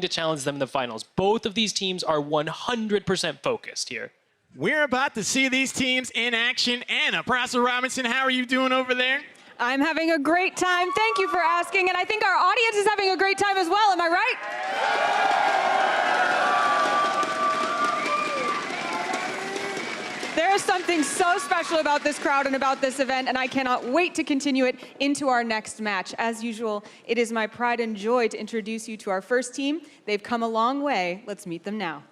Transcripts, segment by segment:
to challenge them in the finals. Both of these teams are 100% focused here. We're about to see these teams in action. Anna Prosser-Robinson, how are you doing over there? I'm having a great time. Thank you for asking. And I think our audience is having a great time as well. Am I right? There is something so special about this crowd and about this event, and I cannot wait to continue it into our next match. As usual, it is my pride and joy to introduce you to our first team. They've come a long way. Let's meet them now.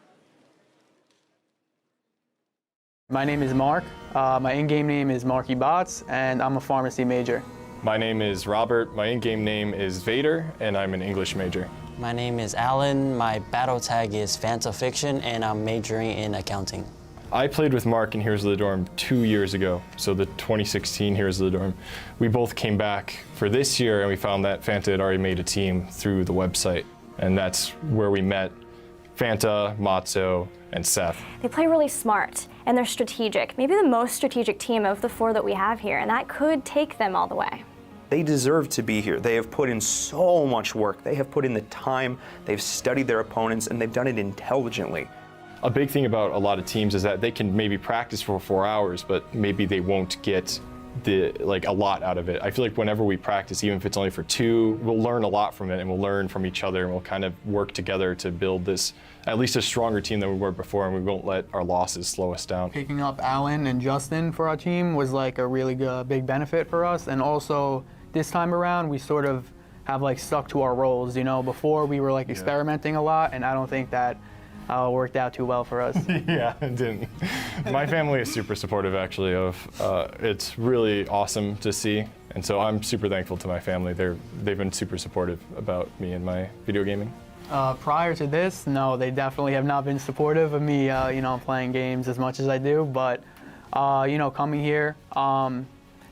My name is Mark. My in-game name is Marky Bots, and I'm a pharmacy major. My name is Robert. My in-game name is Vader, and I'm an English major. My name is Alan. My battle tag is Fanta Fiction, and I'm majoring in accounting. I played with Mark in Heroes of the Dorm 2 years ago, so the 2016 Heroes of the Dorm. We both came back for this year, and we found that Fanta had already made a team through the website, and that's where we met Fanta, Matzo, and Seth. They play really smart, and they're strategic. Maybe the most strategic team of the four that we have here, and that could take them all the way. They deserve to be here. They have put in so much work. They have put in the time, they've studied their opponents, and they've done it intelligently. A big thing about a lot of teams is that they can maybe practice for 4 hours, but maybe they won't get a lot out of it. I feel like whenever we practice, even if it's only for 2, we'll learn a lot from it, and we'll learn from each other, and we'll kind of work together to build this, at least a stronger team than we were before, and we won't let our losses slow us down. Picking up Alan and Justin for our team was like a really big benefit for us, and also this time around we sort of have like stuck to our roles. You know, before we were like experimenting a lot, and I don't think that worked out too well for us. Yeah, it didn't. My family is super supportive, actually. It's really awesome to see, and so I'm super thankful to my family. They've been super supportive about me and my video gaming. Prior to this, no, they definitely have not been supportive of me, you know, playing games as much as I do. But you know, coming here,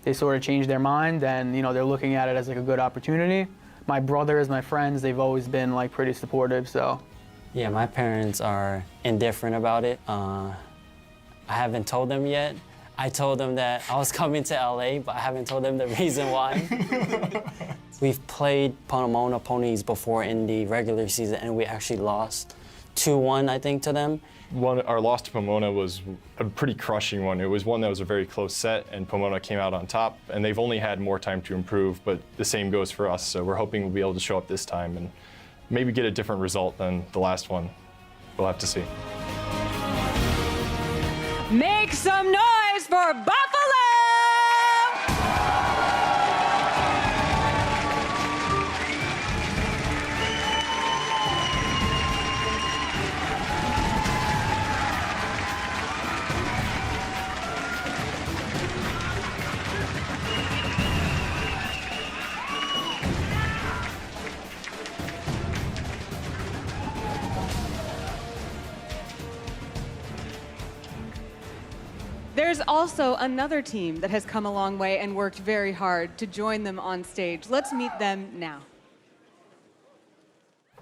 they sort of changed their mind, and you know, they're looking at it as like a good opportunity. My brothers, my friends, they've always been like pretty supportive. So. Yeah, my parents are indifferent about it. I haven't told them yet. I told them that I was coming to LA, but I haven't told them the reason why. We've played Pomona Ponies before in the regular season, and we actually lost 2-1, I think, to them. Our loss to Pomona was a pretty crushing one. It was one that was a very close set, and Pomona came out on top, and they've only had more time to improve, but the same goes for us, so we're hoping we'll be able to show up this time and maybe get a different result than the last one. We'll have to see. Make some noise for Buffalo! There's also another team that has come a long way and worked very hard to join them on stage. Let's meet them now.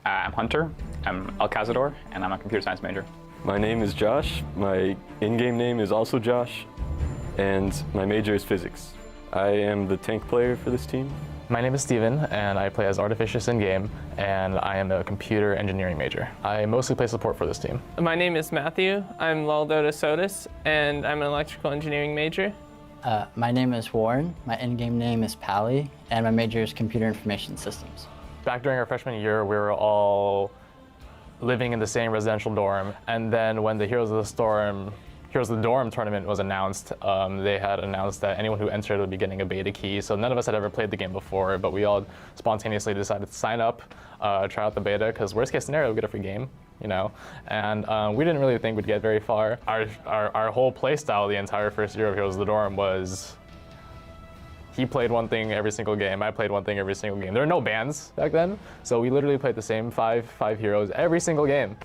I'm Hunter, I'm El Cazador, and I'm a computer science major. My name is Josh, my in-game name is also Josh, and my major is physics. I am the tank player for this team. My name is Steven, and I play as Artificious in-game, and I am a computer engineering major. I mostly play support for this team. My name is Matthew. I'm Laldoda Sotis, and I'm an electrical engineering major. My name is Warren. My in-game name is Pally, and my major is computer information systems. Back during our freshman year, we were all living in the same residential dorm, and then when the Heroes of the Dorm tournament was announced, they had announced that anyone who entered would be getting a beta key. So none of us had ever played the game before, but we all spontaneously decided to sign up, try out the beta, because worst case scenario, we'll get a free game, you know? And we didn't really think we'd get very far. Our whole play style the entire first year of Heroes of the Dorm was he played one thing every single game, I played one thing every single game. There were no bans back then, so we literally played the same five heroes every single game.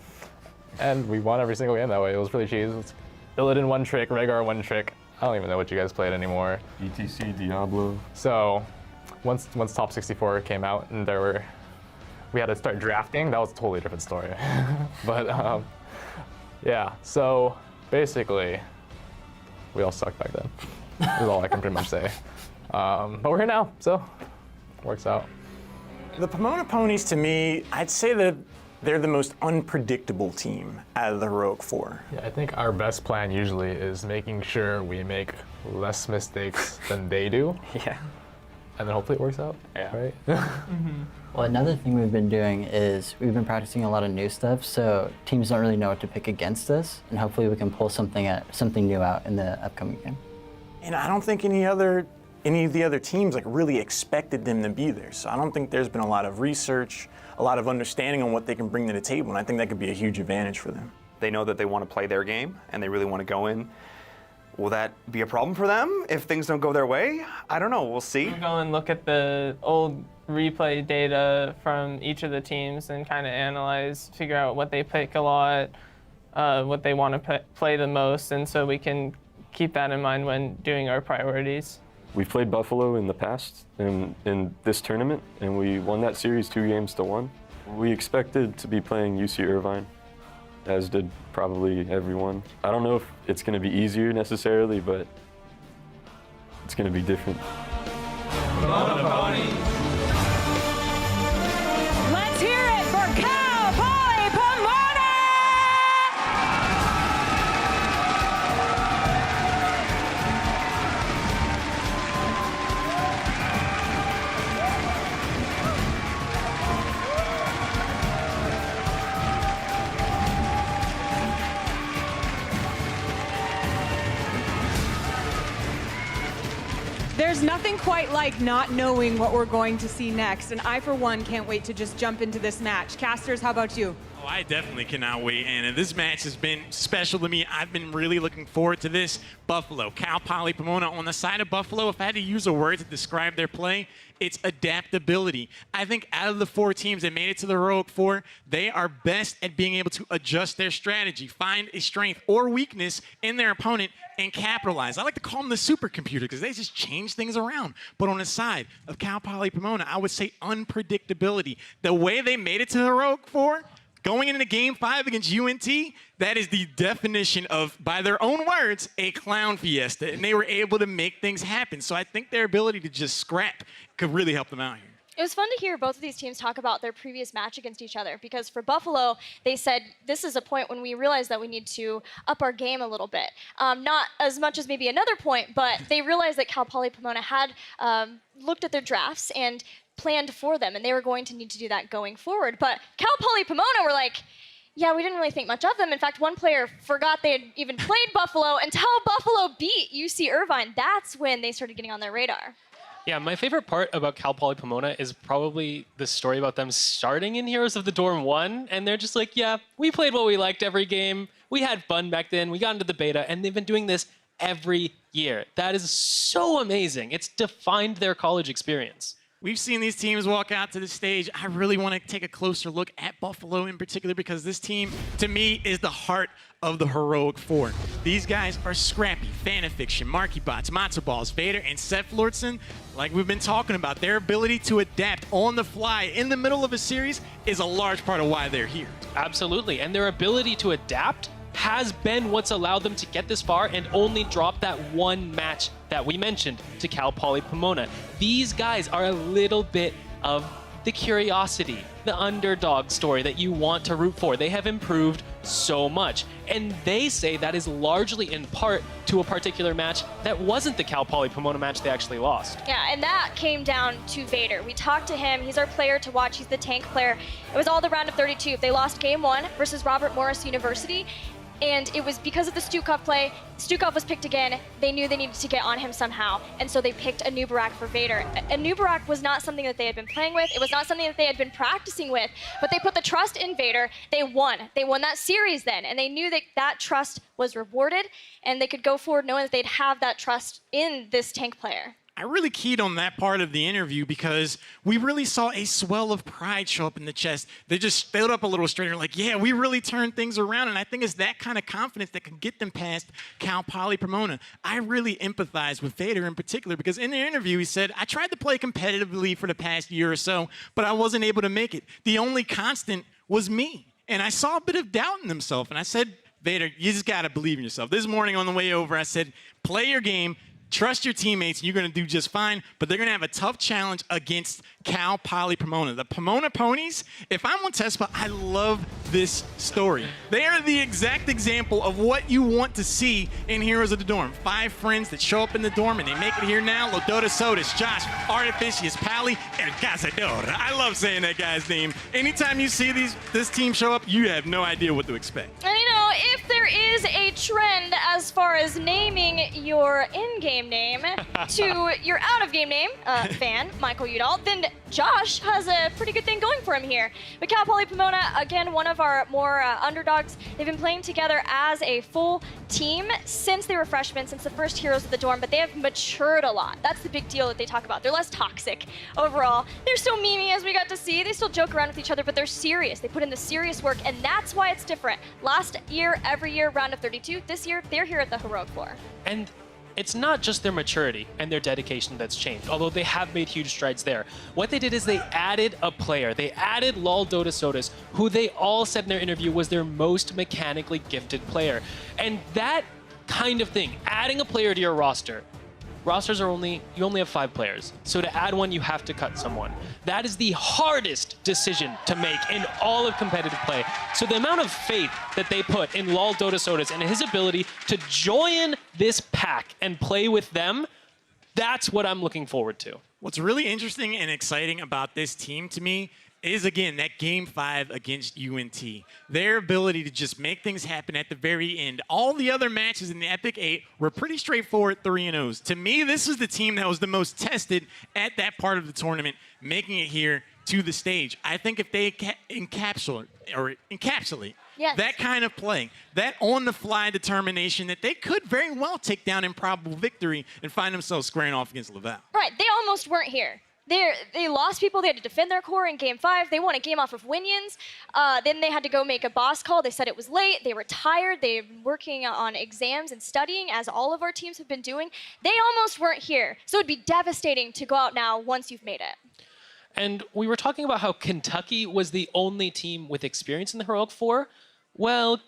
And we won every single game that way. It was really cheese. Illidan one trick, Rhaegar one trick. I don't even know what you guys played anymore. ETC, Diablo. So once Top 64 came out and we had to start drafting, that was a totally different story. But yeah, so basically we all sucked back then. Is all I can pretty much say. But we're here now, so works out. The Pomona Ponies, to me, I'd say that they're the most unpredictable team out of the Heroic Four. Yeah, I think our best plan usually is making sure we make less mistakes than they do. Yeah. And then hopefully it works out. Yeah. Right? Well, another thing we've been doing is we've been practicing a lot of new stuff, so teams don't really know what to pick against us, and hopefully we can pull something new out in the upcoming game. And I don't think any of the other teams really expected them to be there. So I don't think there's been a lot of research, a lot of understanding on what they can bring to the table, and I think that could be a huge advantage for them. They know that they want to play their game and they really want to go in. Will that be a problem for them if things don't go their way? I don't know. We'll see. We'll go and look at the old replay data from each of the teams and kind of analyze, figure out what they pick a lot, what they want to play the most, and so we can keep that in mind when doing our priorities. We've played Buffalo in the past in this tournament, and we won that series 2-1. We expected to be playing UC Irvine, as did probably everyone. I don't know if it's going to be easier necessarily, but it's going to be different. Let's hear it for Cal Poly Pomona! There's nothing quite like not knowing what we're going to see next, and I, for one, can't wait to just jump into this match. Casters, how about you? Oh, I definitely cannot wait, Anna. This match has been special to me. I've been really looking forward to this. Buffalo, Cal Poly Pomona. On the side of Buffalo, if I had to use a word to describe their play, it's adaptability. I think out of the 4 teams that made it to the Heroic Four, they are best at being able to adjust their strategy, find a strength or weakness in their opponent, and capitalize. I like to call them the supercomputer because they just change things around. But on the side of Cal Poly Pomona, I would say unpredictability. The way they made it to the Heroic Four, going into Game 5 against UNT, that is the definition of, by their own words, a clown fiesta. And they were able to make things happen. So I think their ability to just scrap could really help them out here. It was fun to hear both of these teams talk about their previous match against each other, because for Buffalo, they said this is a point when we realized that we need to up our game a little bit. Not as much as maybe another point, but they realized that Cal Poly Pomona had looked at their drafts and planned for them, and they were going to need to do that going forward. But Cal Poly Pomona were like, yeah, we didn't really think much of them. In fact, one player forgot they had even played Buffalo until Buffalo beat UC Irvine. That's when they started getting on their radar. Yeah, my favorite part about Cal Poly Pomona is probably the story about them starting in Heroes of the Dorm 1, and they're just like, yeah, we played what we liked every game. We had fun back then. We got into the beta, and they've been doing this every year. That is so amazing. It's defined their college experience. We've seen these teams walk out to the stage. I really want to take a closer look at Buffalo in particular because this team, to me, is the heart of the Heroic Four. These guys are scrappy, Fanafiction, Marky Bots, Matzo Balls, Vader, and Seth Lordson. Like we've been talking about, their ability to adapt on the fly in the middle of a series is a large part of why they're here. Absolutely, and their ability to adapt has been what's allowed them to get this far and only drop that one match that we mentioned to Cal Poly Pomona. These guys are a little bit of the curiosity, the underdog story that you want to root for. They have improved so much, and they say that is largely in part to a particular match that wasn't the Cal Poly Pomona match they actually lost. Yeah, and that came down to Vader. We talked to him. He's our player to watch. He's the tank player. It was all the round of 32. They lost Game 1 versus Robert Morris University. And it was because of the Stukov play. Stukov was picked again. They knew they needed to get on him somehow. And so they picked Anubarak for Vader. Anubarak was not something that they had been playing with. It was not something that they had been practicing with. But they put the trust in Vader. They won. They won that series then. And they knew that that trust was rewarded. And they could go forward knowing that they'd have that trust in this tank player. I really keyed on that part of the interview because we really saw a swell of pride show up in the chest. They just stood up a little straighter, like, yeah, we really turned things around. And I think it's that kind of confidence that can get them past Cal Poly Pomona. I really empathize with Vader in particular because in the interview he said, I tried to play competitively for the past year or so, but I wasn't able to make it. The only constant was me. And I saw a bit of doubt in himself. And I said, Vader, you just got to believe in yourself. This morning on the way over, I said, play your game. Trust your teammates. You're going to do just fine. But they're going to have a tough challenge against Cal Poly Pomona. The Pomona Ponies, if I'm on TESPA, I love this story. They are the exact example of what you want to see in Heroes of the Dorm. 5 friends that show up in the dorm, and they make it here now. Lodota Sotis, Josh, Artificius, Pally, and Cazador. I love saying that guy's name. Anytime you see this team show up, you have no idea what to expect. And if there is a trend as far as naming your in-game name to your out-of-game name, fan, Michael Udall, then Josh has a pretty good thing going for him here. But Cal Poly Pomona, again, one of our more underdogs. They've been playing together as a full team since they were freshmen, since the first Heroes of the Dorm, but they have matured a lot. That's the big deal that they talk about. They're less toxic overall. They're still memey, as we got to see. They still joke around with each other, but they're serious. They put in the serious work, and that's why it's different. Last year, every year, round of 32. This year, they're here at the Heroic floor. And it's not just their maturity and their dedication that's changed, although they have made huge strides there. What they did is they added a player. They added Lodota Sotis, who they all said in their interview was their most mechanically gifted player. And that kind of thing, adding a player to your roster, rosters are you only have 5 players. So to add one, you have to cut someone. That is the hardest decision to make in all of competitive play. So the amount of faith that they put in Lodota Sotis and his ability to join this pack and play with them, that's what I'm looking forward to. What's really interesting and exciting about this team to me is, again, that Game 5 against UNT. Their ability to just make things happen at the very end. All the other matches in the Epic 8 were pretty straightforward 3-0s. To me, this was the team that was the most tested at that part of the tournament, making it here to the stage. I think if they encapsulate yes, that kind of play, that on-the-fly determination, that they could very well take down Improbable Victory and find themselves squaring off against Laval. Right, they almost weren't here. They lost people. They had to defend their core in Game 5. They won a game off of Winions. Then they had to go make a boss call. They said it was late. They were tired. They've been working on exams and studying, as all of our teams have been doing. They almost weren't here. So it'd be devastating to go out now once you've made it. And we were talking about how Kentucky was the only team with experience in the Heroic 4. Well,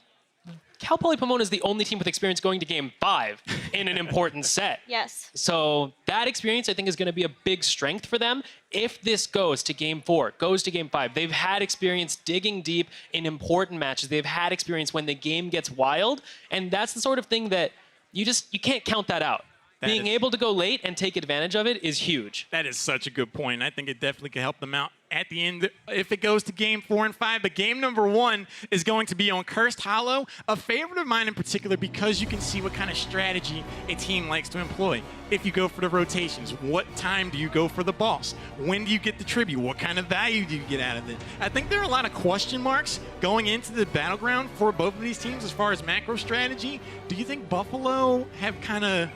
Cal Poly Pomona is the only team with experience going to Game 5 in an important set. Yes. So that experience, I think, is going to be a big strength for them if this goes to Game 4, goes to Game 5. They've had experience digging deep in important matches. They've had experience when the game gets wild, and that's the sort of thing that you can't count that out. Being able to go late and take advantage of it is huge. That is such a good point. I think it definitely can help them out at the end if it goes to Game 4 and 5. But Game number 1 is going to be on Cursed Hollow, a favorite of mine in particular because you can see what kind of strategy a team likes to employ. If you go for the rotations, what time do you go for the boss? When do you get the tribute? What kind of value do you get out of it? I think there are a lot of question marks going into the battleground for both of these teams as far as macro strategy. Do you think Buffalo have kind of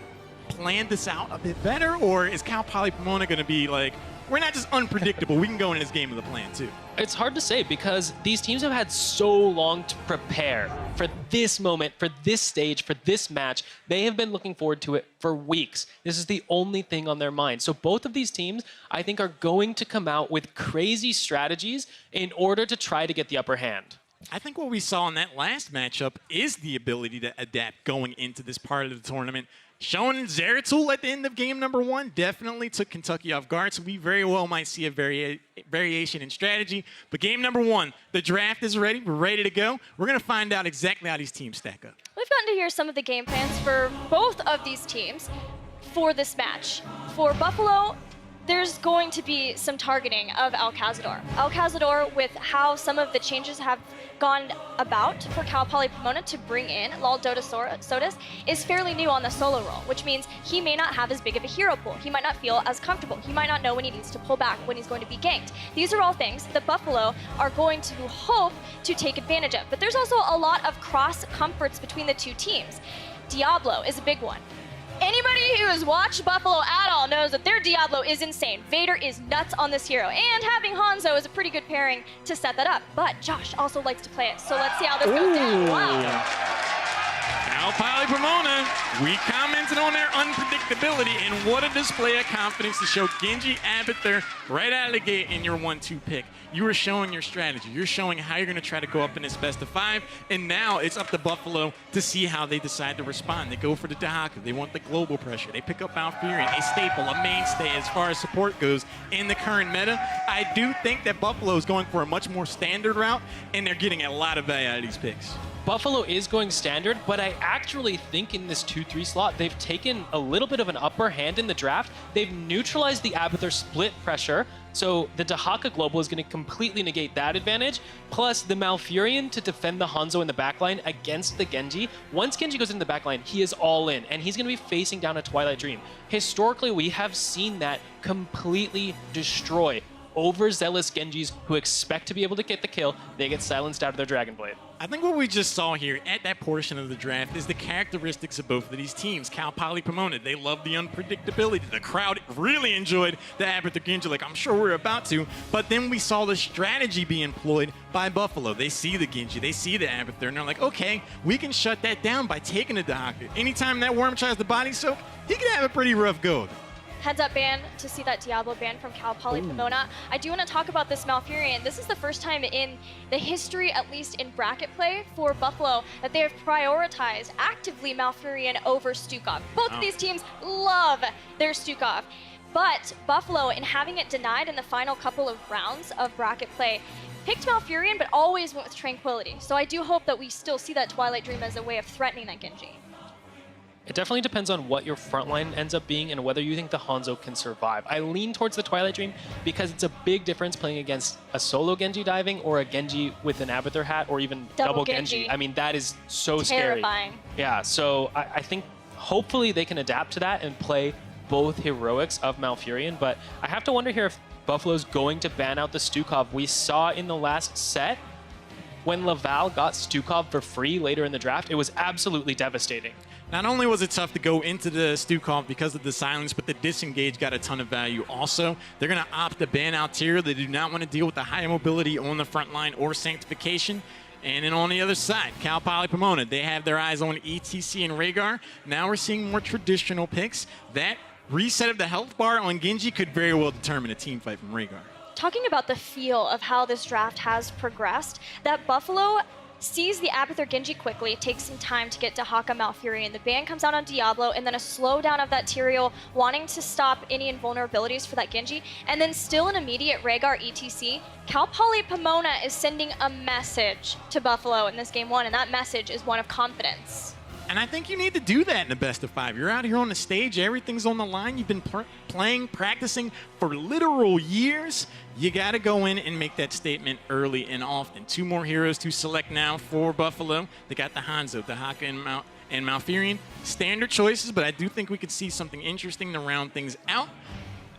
planned this out a bit better, or is Cal Poly Pomona going to be like, we're not just unpredictable, we can go in this game with a plan too? It's hard to say because these teams have had so long to prepare for this moment, for this stage, for this match. They have been looking forward to it for weeks. This is the only thing on their mind. So both of these teams, I think, are going to come out with crazy strategies in order to try to get the upper hand. I think what we saw in that last matchup is the ability to adapt going into this part of the tournament. Showing Zeratul at the end of Game number 1 definitely took Kentucky off guard, so we very well might see a variation in strategy. But Game number 1, the draft is ready. We're ready to go. We're going to find out exactly how these teams stack up. We've gotten to hear some of the game plans for both of these teams for this match. For Buffalo, there's going to be some targeting of Al Cazador. Al Cazador, with how some of the changes have gone about for Cal Poly Pomona to bring in Lodota Sotis, is fairly new on the solo role, which means he may not have as big of a hero pool. He might not feel as comfortable. He might not know when he needs to pull back, when he's going to be ganked. These are all things that Buffalo are going to hope to take advantage of. But there's also a lot of cross comforts between the two teams. Diablo is a big one. Anybody who has watched Buffalo at all knows that their Diablo is insane. Vader is nuts on this hero, and having Hanzo is a pretty good pairing to set that up. But Josh also likes to play it, so let's see how this goes down. Wow. Cal Poly Pomona, we count commented on their unpredictability, and what a display of confidence to show Genji Abathur right out of the gate in your 1-2 pick. You are showing your strategy. You're showing how you're going to try to go up in this best of 5, and now it's up to Buffalo to see how they decide to respond. They go for the Dahaka. They want the global pressure. They pick up Malfurion, a staple, a mainstay as far as support goes in the current meta. I do think that Buffalo is going for a much more standard route, and they're getting a lot of value out of these picks. Buffalo is going standard, but I actually think in this 2-3 slot, they've taken a little bit of an upper hand in the draft. They've neutralized the Abathur split pressure, so the Dahaka Global is going to completely negate that advantage, plus the Malfurion to defend the Hanzo in the backline against the Genji. Once Genji goes into the backline, he is all in, and he's going to be facing down a Twilight Dream. Historically, we have seen that completely destroy overzealous Genjis who expect to be able to get the kill. They get silenced out of their Dragon Blade. I think what we just saw here at that portion of the draft is the characteristics of both of these teams. Cal Poly Pomona, they love the unpredictability. The crowd really enjoyed the Abathur Genji, like I'm sure we're about to. But then we saw the strategy be employed by Buffalo. They see the Genji, they see the Abathur, and they're like, okay, we can shut that down by taking the Dahaka. Anytime that worm tries to body soak, he can have a pretty rough go. Heads up ban to see that Diablo ban from Cal Poly Pomona. I do want to talk about this Malfurion. This is the first time in the history, at least in bracket play for Buffalo, that they have prioritized actively Malfurion over Stukov. Both of these teams love their Stukov. But Buffalo, in having it denied in the final couple of rounds of bracket play, picked Malfurion, but always went with Tranquility. So I do hope that we still see that Twilight Dream as a way of threatening that Genji. It definitely depends on what your front line ends up being and whether you think the Hanzo can survive. I lean towards the Twilight Dream because it's a big difference playing against a solo Genji diving or a Genji with an Abathur hat or even double Genji. I mean, that is so Terrifying. scary. Yeah, so I think hopefully they can adapt to that and play both heroics of Malfurion, but I have to wonder here if Buffalo's going to ban out the Stukov. We saw in the last set when Laval got Stukov for free later in the draft, it was absolutely devastating. Not only was it tough to go into the Stukov because of the silence, but the disengage got a ton of value also. They're going to opt to ban Altair. They do not want to deal with the high mobility on the front line or Sanctification. And then on the other side, Cal Poly Pomona, they have their eyes on ETC and Rhaegar. Now we're seeing more traditional picks. That reset of the health bar on Genji could very well determine a team fight from Rhaegar. Talking about the feel of how this draft has progressed, that Buffalo sees the Abathur Genji quickly, takes some time to get to Dahaka Malfurion. The ban comes out on Diablo, and then a slowdown of that Tyrael, wanting to stop any invulnerabilities for that Genji, and then still an immediate Rhaegar ETC. Cal Poly Pomona is sending a message to Buffalo in this game 1, and that message is one of confidence. And I think you need to do that in the best of 5. You're out here on the stage, everything's on the line. You've been playing, practicing for literal years. You got to go in and make that statement early and often. 2 more heroes to select now for Buffalo. They got the Hanzo, Dahaka, and Malfurion. Standard choices, but I do think we could see something interesting to round things out.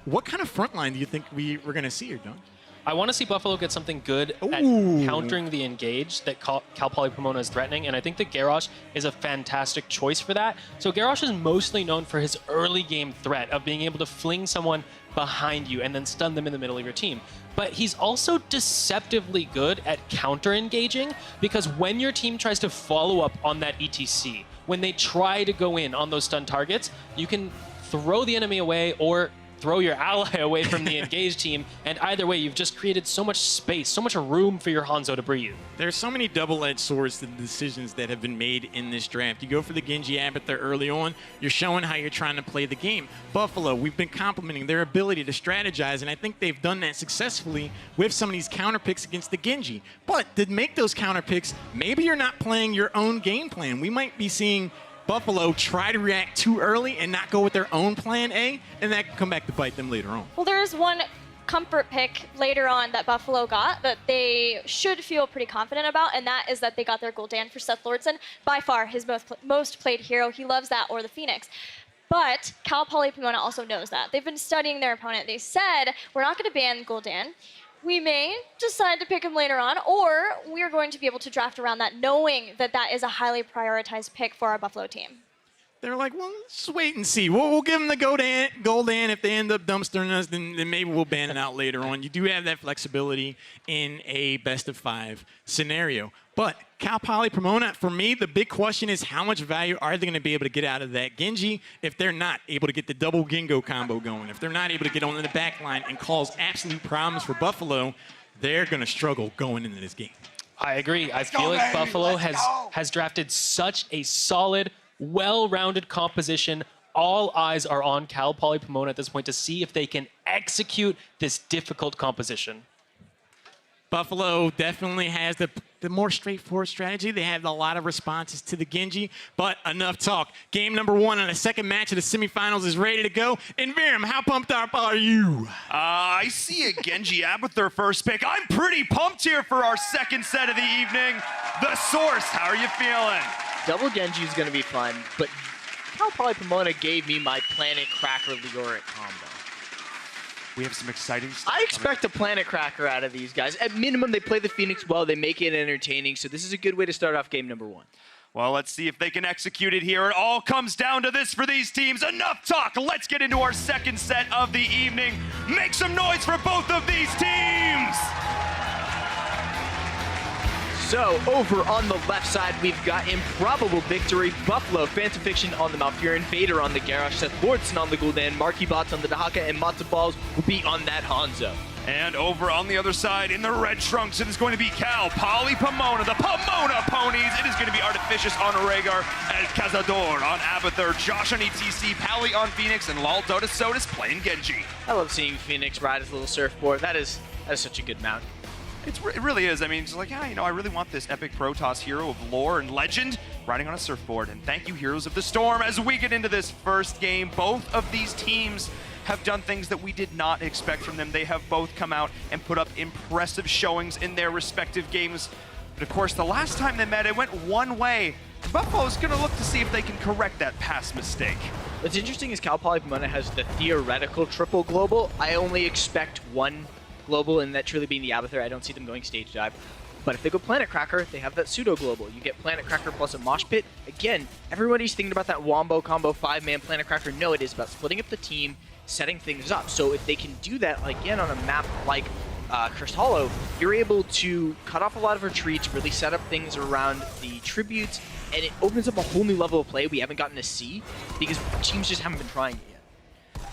What kind of front line do you think we're going to see here, Don? I want to see Buffalo get something good at countering the engage that Cal Poly Pomona is threatening, and I think that Garrosh is a fantastic choice for that. So Garrosh is mostly known for his early game threat of being able to fling someone behind you and then stun them in the middle of your team. But he's also deceptively good at counter-engaging, because when your team tries to follow up on that ETC, when they try to go in on those stun targets, you can throw the enemy away or throw your ally away from the engaged team, and either way, you've just created so much space, so much room for your Hanzo to breathe. There's so many double-edged swords to the decisions that have been made in this draft. You go for the Genji Abathur early on, you're showing how you're trying to play the game. Buffalo, we've been complimenting their ability to strategize, and I think they've done that successfully with some of these counter picks against the Genji. But to make those counter picks, maybe you're not playing your own game plan. We might be seeing Buffalo try to react too early and not go with their own plan A, and that can come back to bite them later on. Well, there is one comfort pick later on that Buffalo got that they should feel pretty confident about, and that is that they got their Gul'dan for Seth Lordson, by far his most played hero. He loves that, or the Phoenix. But Cal Poly Pomona also knows that. They've been studying their opponent. They said, we're not going to ban Gul'dan. We may decide to pick him later on, or we're going to be able to draft around that, knowing that that is a highly prioritized pick for our Buffalo team. they're like, well, let's just wait and see. We'll give them the Goldan. If they end up dumpstering us, then maybe we'll ban it out later on. You do have that flexibility in a best-of-5 scenario. But Cal Poly Pomona, for me, the big question is how much value are they going to be able to get out of that Genji if they're not able to get the double Gingo combo going? If they're not able to get on the back line and cause absolute problems for Buffalo, they're going to struggle going into this game. I agree. I feel like Buffalo has drafted such a solid, well-rounded composition. All eyes are on Cal Poly Pomona at this point to see if they can execute this difficult composition. Buffalo definitely has the more straightforward strategy. They have a lot of responses to the Genji, but enough talk. Game number 1 on the second match of the semifinals is ready to go. And Viram, how pumped up are you? I see a Genji Abathur first pick. I'm pretty pumped here for our second set of the evening. The Source, how are you feeling? Double Genji is going to be fun, but Cal Poly Pomona gave me my Planet Cracker Leoric combo. We have some exciting stuff. I expect a Planet Cracker out of these guys. At minimum, they play the Phoenix well. They make it entertaining. So this is a good way to start off game number 1. Well, let's see if they can execute it here. It all comes down to this for these teams. Enough talk. Let's get into our second set of the evening. Make some noise for both of these teams. So over on the left side, we've got Improbable Victory, Buffalo, Phantom Fiction on the Malfurion, Vader on the Garrosh, Seth Lordson on the Gul'dan, Marky Bots on the Dahaka, and Matzo Balls will be on that Hanzo. And over on the other side, in the red trunks, it is going to be Cal Poly Pomona, the Pomona Ponies. It is going to be Artificious on Rhaegar, El Cazador on Abathur, Josh on ETC, Pally on Phoenix, and Lal Dota Sodas playing Genji. I love seeing Phoenix ride his little surfboard. That is such a good mount. It really is. I mean, it's like, yeah, you know, I really want this epic Protoss hero of lore and legend riding on a surfboard. And thank you, Heroes of the Storm. As we get into this first game, both of these teams have done things that we did not expect from them. They have both come out and put up impressive showings in their respective games. But of course, the last time they met, it went one way. Buffalo's going to look to see if they can correct that past mistake. What's interesting is Cal Poly Pomona has the theoretical triple global. I only expect one global, and that truly being the Abathur. I don't see them going stage dive. But if they go Planet Cracker, they have that pseudo global. You get Planet Cracker plus a Mosh Pit. Again, everybody's thinking about that Wombo combo 5-man Planet Cracker. No, it is about splitting up the team, setting things up. So if they can do that, again, on a map like Cursed Hollow, you're able to cut off a lot of retreats, really set up things around the tributes, and it opens up a whole new level of play we haven't gotten to see because teams just haven't been trying it yet.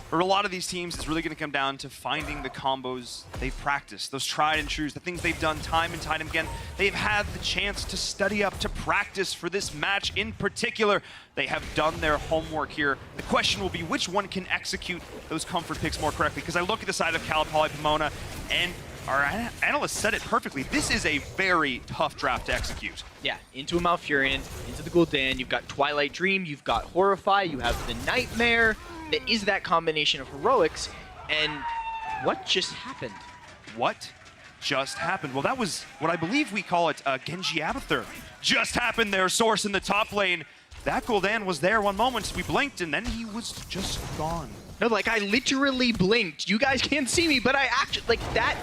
For a lot of these teams, it's really going to come down to finding the combos they've practiced, those tried and trues, the things they've done time and time again. They've had the chance to study up, to practice for this match in particular. They have done their homework here. The question will be which one can execute those comfort picks more correctly, because I look at the side of Cal Poly Pomona, and our analyst said it perfectly. This is a very tough draft to execute. Yeah, into a Malfurion, into the Gul'dan, you've got Twilight Dream, you've got Horrify, you have the Nightmare. That is that combination of heroics, and what just happened? What just happened? Well, that was what I believe we call it Genji Abathur. Just happened there, Source in the top lane. That Gul'dan was there one moment, we blinked, and then he was just gone. No, like, I literally blinked. You guys can't see me, but I actually, like, that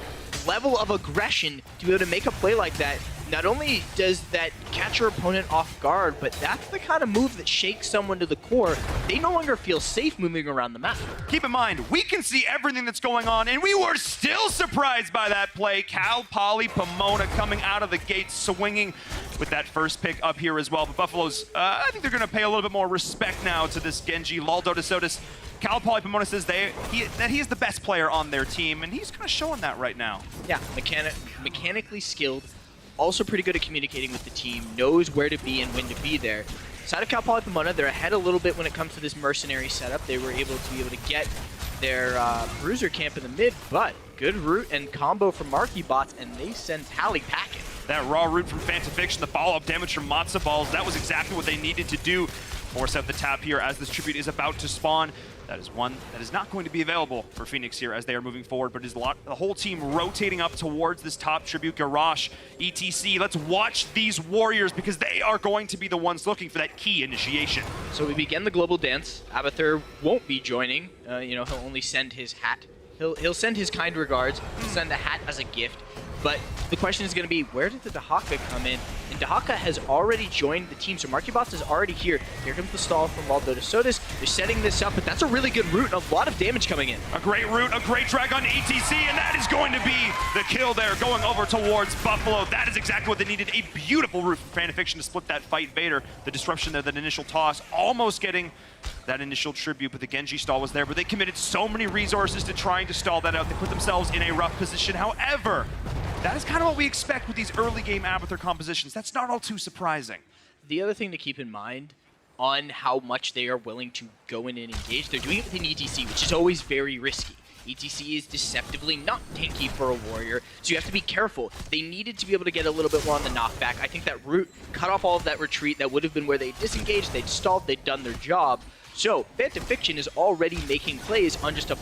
level of aggression to be able to make a play like that, not only does that catch your opponent off guard, but that's the kind of move that shakes someone to the core. They no longer feel safe moving around the map. Keep in mind, we can see everything that's going on, and we were still surprised by that play. Cal Poly Pomona coming out of the gate swinging with that first pick up here as well. But Buffalo's, I think they're going to pay a little bit more respect now to this Genji. Lal Dota Sodas. Cal Poly Pomona says that he is the best player on their team, and he's kind of showing that right now. Yeah, mechanically skilled, also pretty good at communicating with the team, knows where to be and when to be there. Side of Cal Poly Pomona, they're ahead a little bit when it comes to this mercenary setup. They were able to get their bruiser camp in the mid, but good route and combo from Marky Bots, and they send Pally packing. That raw root from Phantom Fiction, the follow-up damage from Matzo Balls, that was exactly what they needed to do. Force out the tap here as this tribute is about to spawn. That is one that is not going to be available for Phoenix here as they are moving forward, but is the whole team rotating up towards this top tribute. Garrosh, ETC, let's watch these warriors because they are going to be the ones looking for that key initiation. So we begin the global dance. Abathur won't be joining. He'll only send his hat. He'll send his kind regards, send the hat as a gift. But the question is going to be, where did the Dehaka come in? And Dehaka has already joined the team, so Markybots is already here. Here comes the stall from Valdodosotis. They're setting this up, but that's a really good route and a lot of damage coming in. A great route, a great drag on ETC, and that is going to be the kill there, going over towards Buffalo. That is exactly what they needed. A beautiful route for Fanafiction to split that fight. Vader, the disruption there, that initial toss, almost getting that initial tribute, but the Genji stall was there. But they committed so many resources to trying to stall that out. They put themselves in a rough position. However, that is kind of what we expect with these early game Abathur compositions. That's not all too surprising. The other thing to keep in mind on how much they are willing to go in and engage, they're doing it with an ETC, which is always very risky. ETC is deceptively not tanky for a warrior, so you have to be careful. They needed to be able to get a little bit more on the knockback. I think that route cut off all of that retreat. That would have been where they disengaged, they'd stalled, they'd done their job. So Fanafiction is already making plays on just a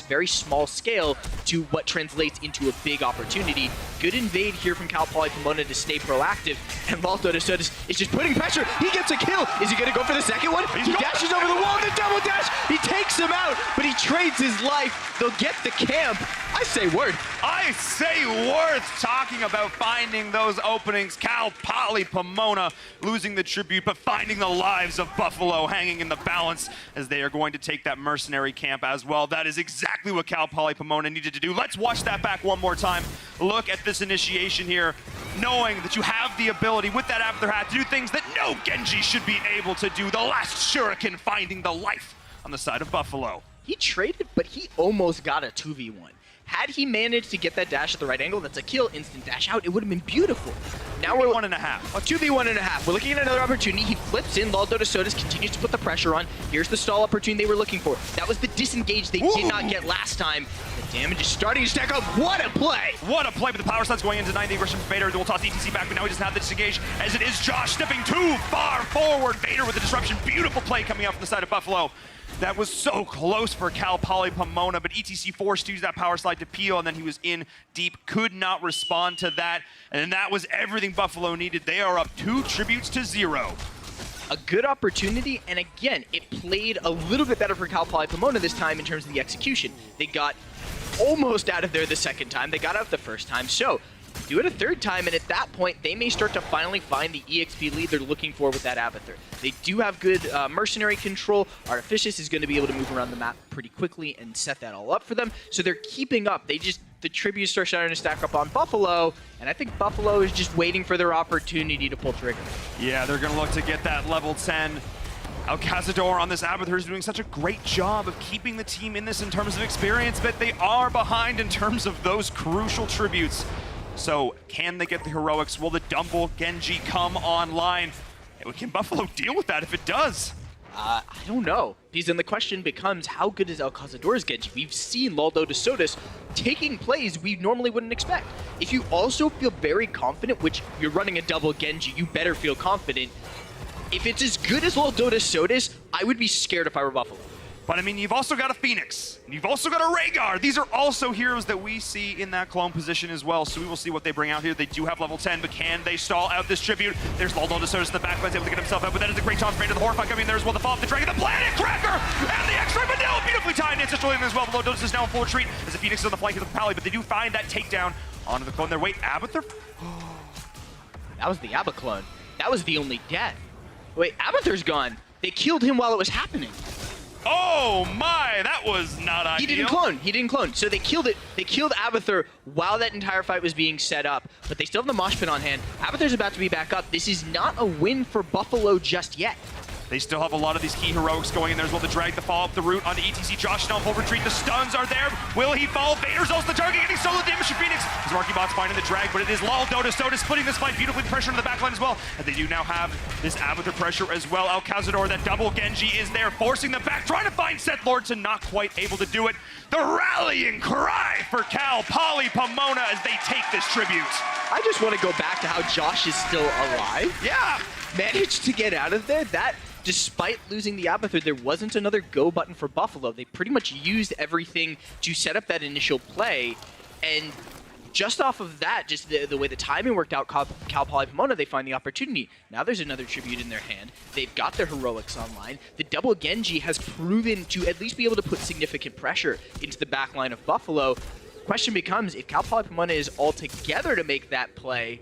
very small scale to what translates into a big opportunity. Good invade here from Cal Poly Pomona to stay proactive, and Valdodosotis is just putting pressure. He gets a kill. Is he going to go for the second one? He dashes over the wall, the double dash. He takes him out, but he trades his life. They'll get the camp. I say word. I say worth talking about finding those openings. Cal Poly Pomona losing the tribute, but finding the lives of Buffalo hanging in the balance as they are going to take that mercenary camp as well. That is exactly what Cal Poly Pomona needed to do. Let's watch that back one more time. Look at this initiation here, knowing that you have the ability with that Abathur hat to do things that no Genji should be able to do. The last shuriken finding the life on the side of Buffalo. He traded, but he almost got a 2v1. Had he managed to get that dash at the right angle, that's a kill, instant dash out, it would have been beautiful. Now we're 1.5. A 2v1.5. We're looking at another opportunity. He flips in. Valdodosotis continues to put the pressure on. Here's the stall opportunity they were looking for. That was the disengage they did not get last time. The damage is starting to stack up. What a play! What a play, but the power slot's going into 90 aggression from Vader. They will toss ETC back, but now he doesn't have the disengage, as it is Josh stepping too far forward. Vader with the disruption. Beautiful play coming out from the side of Buffalo. That was so close for Cal Poly Pomona, but ETC forced to use that power slide to peel, and then he was in deep, could not respond to that, and then that was everything Buffalo needed. They are up 2 tributes to 0. A good opportunity, and again, it played a little bit better for Cal Poly Pomona this time in terms of the execution. They got almost out of there the second time, they got out the first time, so do it a third time, and at that point, they may start to finally find the EXP lead they're looking for with that Abathur. They do have good mercenary control. Artificious is going to be able to move around the map pretty quickly and set that all up for them, so they're keeping up. The tributes start starting to stack up on Buffalo, and I think Buffalo is just waiting for their opportunity to pull trigger. Yeah, they're going to look to get that level 10. Alcazador on this Abathur is doing such a great job of keeping the team in this in terms of experience, but they are behind in terms of those crucial tributes. So, can they get the heroics? Will the Dumble Genji come online? Can Buffalo deal with that if it does? I don't know. Because then the question becomes, how good is Alcazador's Genji? We've seen Valdodosotis taking plays we normally wouldn't expect. If you also feel very confident, which you're running a double Genji, you better feel confident. If it's as good as Valdodosotis, I would be scared if I were Buffalo. But I mean, you've also got a Phoenix, and you've also got a Rhaegar. These are also heroes that we see in that clone position as well, so we will see what they bring out here. They do have level 10, but can they stall out this tribute? There's Valdodosotis in the back, able to get himself out, but that is a great Tom Vader. The Horrify coming in there as well, the fall of the Dragon, the Planet Cracker, and the X-Ray Vanilla, beautifully timed Ancestral Healing as well. Valdodosotis is now in full retreat as the Phoenix is on the flank of the Pally, but they do find that takedown onto the clone there. Wait, Abathur? That was the Abba clone. That was the only death. Wait, Abathur's gone. They killed him while it was happening. Oh my, that was not ideal. He didn't clone. So they killed it. They killed Abathur while that entire fight was being set up, but they still have the mosh pit on hand. Abathur's about to be back up. This is not a win for Buffalo just yet. They still have a lot of these key heroics going in there as well. The drag, the fall up the route on the ETC. Josh now full retreat. The stuns are there. Will he fall? Vader's also the target, getting solo damage to Phoenix. As Markybots finding the drag, but it is Valdodosotis splitting this fight beautifully, pressure in the backline as well. And they do now have this Abathur pressure as well. Alcazador, that double Genji is there, forcing them back, trying to find Seth Lord to not quite able to do it. The rallying cry for Cal Poly Pomona as they take this tribute. I just want to go back to how Josh is still alive. Yeah. Managed to get out of there. That, despite losing the Abathur, there wasn't another go button for Buffalo. They pretty much used everything to set up that initial play, and just off of that, just the way the timing worked out, Cal Poly Pomona, they find the opportunity. Now there's another tribute in their hand. They've got their heroics online. The double Genji has proven to at least be able to put significant pressure into the back line of Buffalo. Question becomes, if Cal Poly Pomona is all together to make that play,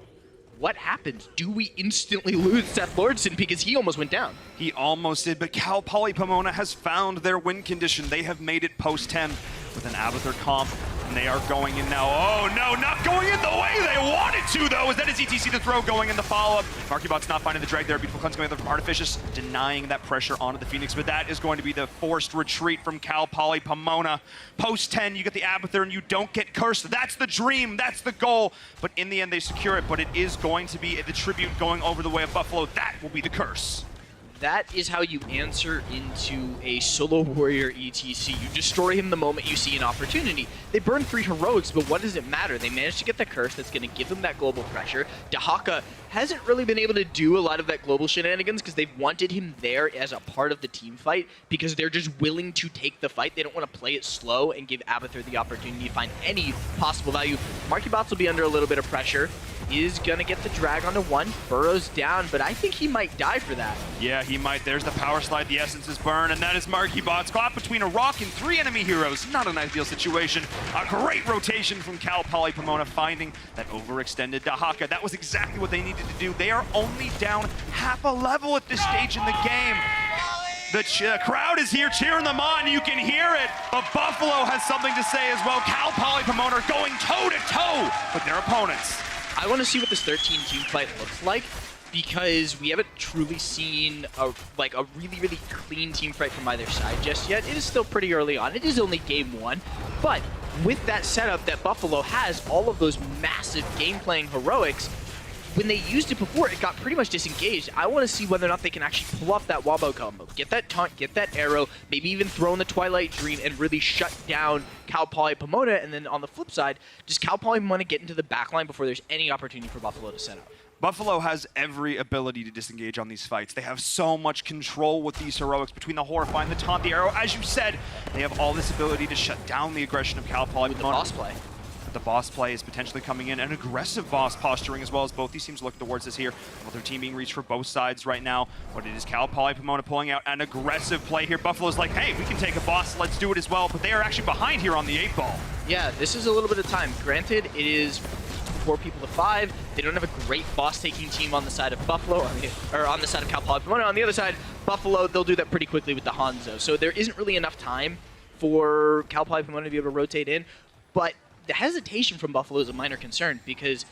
what happens? Do we instantly lose Seth Lordson because he almost went down? He almost did, but Cal Poly Pomona has found their win condition. They have made it post 10 with an Abathur comp, and they are going in now. Oh no, not going in the way they wanted to though. Is that his ETC the throw going in the follow-up? MarkyBot's not finding the drag there. Beautiful cleanse going in from Artificious, denying that pressure onto the Phoenix, but that is going to be the forced retreat from Cal Poly Pomona. Post 10, you get the Abathur and you don't get cursed. That's the dream, that's the goal. But in the end, they secure it, but it is going to be the tribute going over the way of Buffalo. That will be the curse. That is how you answer into a solo warrior ETC. You destroy him the moment you see an opportunity. They burn 3 heroics, but what does it matter? They managed to get the curse that's going to give them that global pressure. Dehaka hasn't really been able to do a lot of that global shenanigans because they've wanted him there as a part of the team fight because they're just willing to take the fight. They don't want to play it slow and give Abathur the opportunity to find any possible value. MarkyBots will be under a little bit of pressure. Is gonna get the drag onto 1, burrows down, but I think he might die for that. Yeah, he might. There's the power slide, the essence is burned, and that is MarkyBots caught between a rock and 3 enemy heroes. Not an ideal situation. A great rotation from Cal Poly Pomona, finding that overextended Dehaka. That was exactly what they needed to do. They are only down half a level at this stage in the game. The crowd is here cheering them on. You can hear it. But Buffalo has something to say as well. Cal Poly Pomona are going toe-to-toe with their opponents. I want to see what this 13 team fight looks like because we haven't truly seen a really, really clean team fight from either side just yet. It is still pretty early on. It is only game 1. But with that setup that Buffalo has, all of those massive game-playing heroics, when they used it before, it got pretty much disengaged. I want to see whether or not they can actually pull off that Wabo combo. Get that taunt, get that arrow, maybe even throw in the Twilight Dream and really shut down Cal Poly Pomona. And then on the flip side, just Cal Poly Pomona get into the backline before there's any opportunity for Buffalo to set up. Buffalo has every ability to disengage on these fights. They have so much control with these heroics between the Horrifying, the taunt, the arrow. As you said, they have all this ability to shut down the aggression of Cal Poly Pomona. The boss play. The boss play is potentially coming in, an aggressive boss posturing as well as both these teams look towards this here. Well, their team being reached for both sides right now, but it is Cal Poly Pomona pulling out an aggressive play here. Buffalo's like, hey, we can take a boss, let's do it as well, but they are actually behind here on the 8-ball. Yeah, this is a little bit of time. Granted, it is 4 people to 5. They don't have a great boss-taking team on the side of Buffalo, or on the side of Cal Poly Pomona. On the other side, Buffalo, they'll do that pretty quickly with the Hanzo. So there isn't really enough time for Cal Poly Pomona to be able to rotate in, but the hesitation from Buffalo is a minor concern because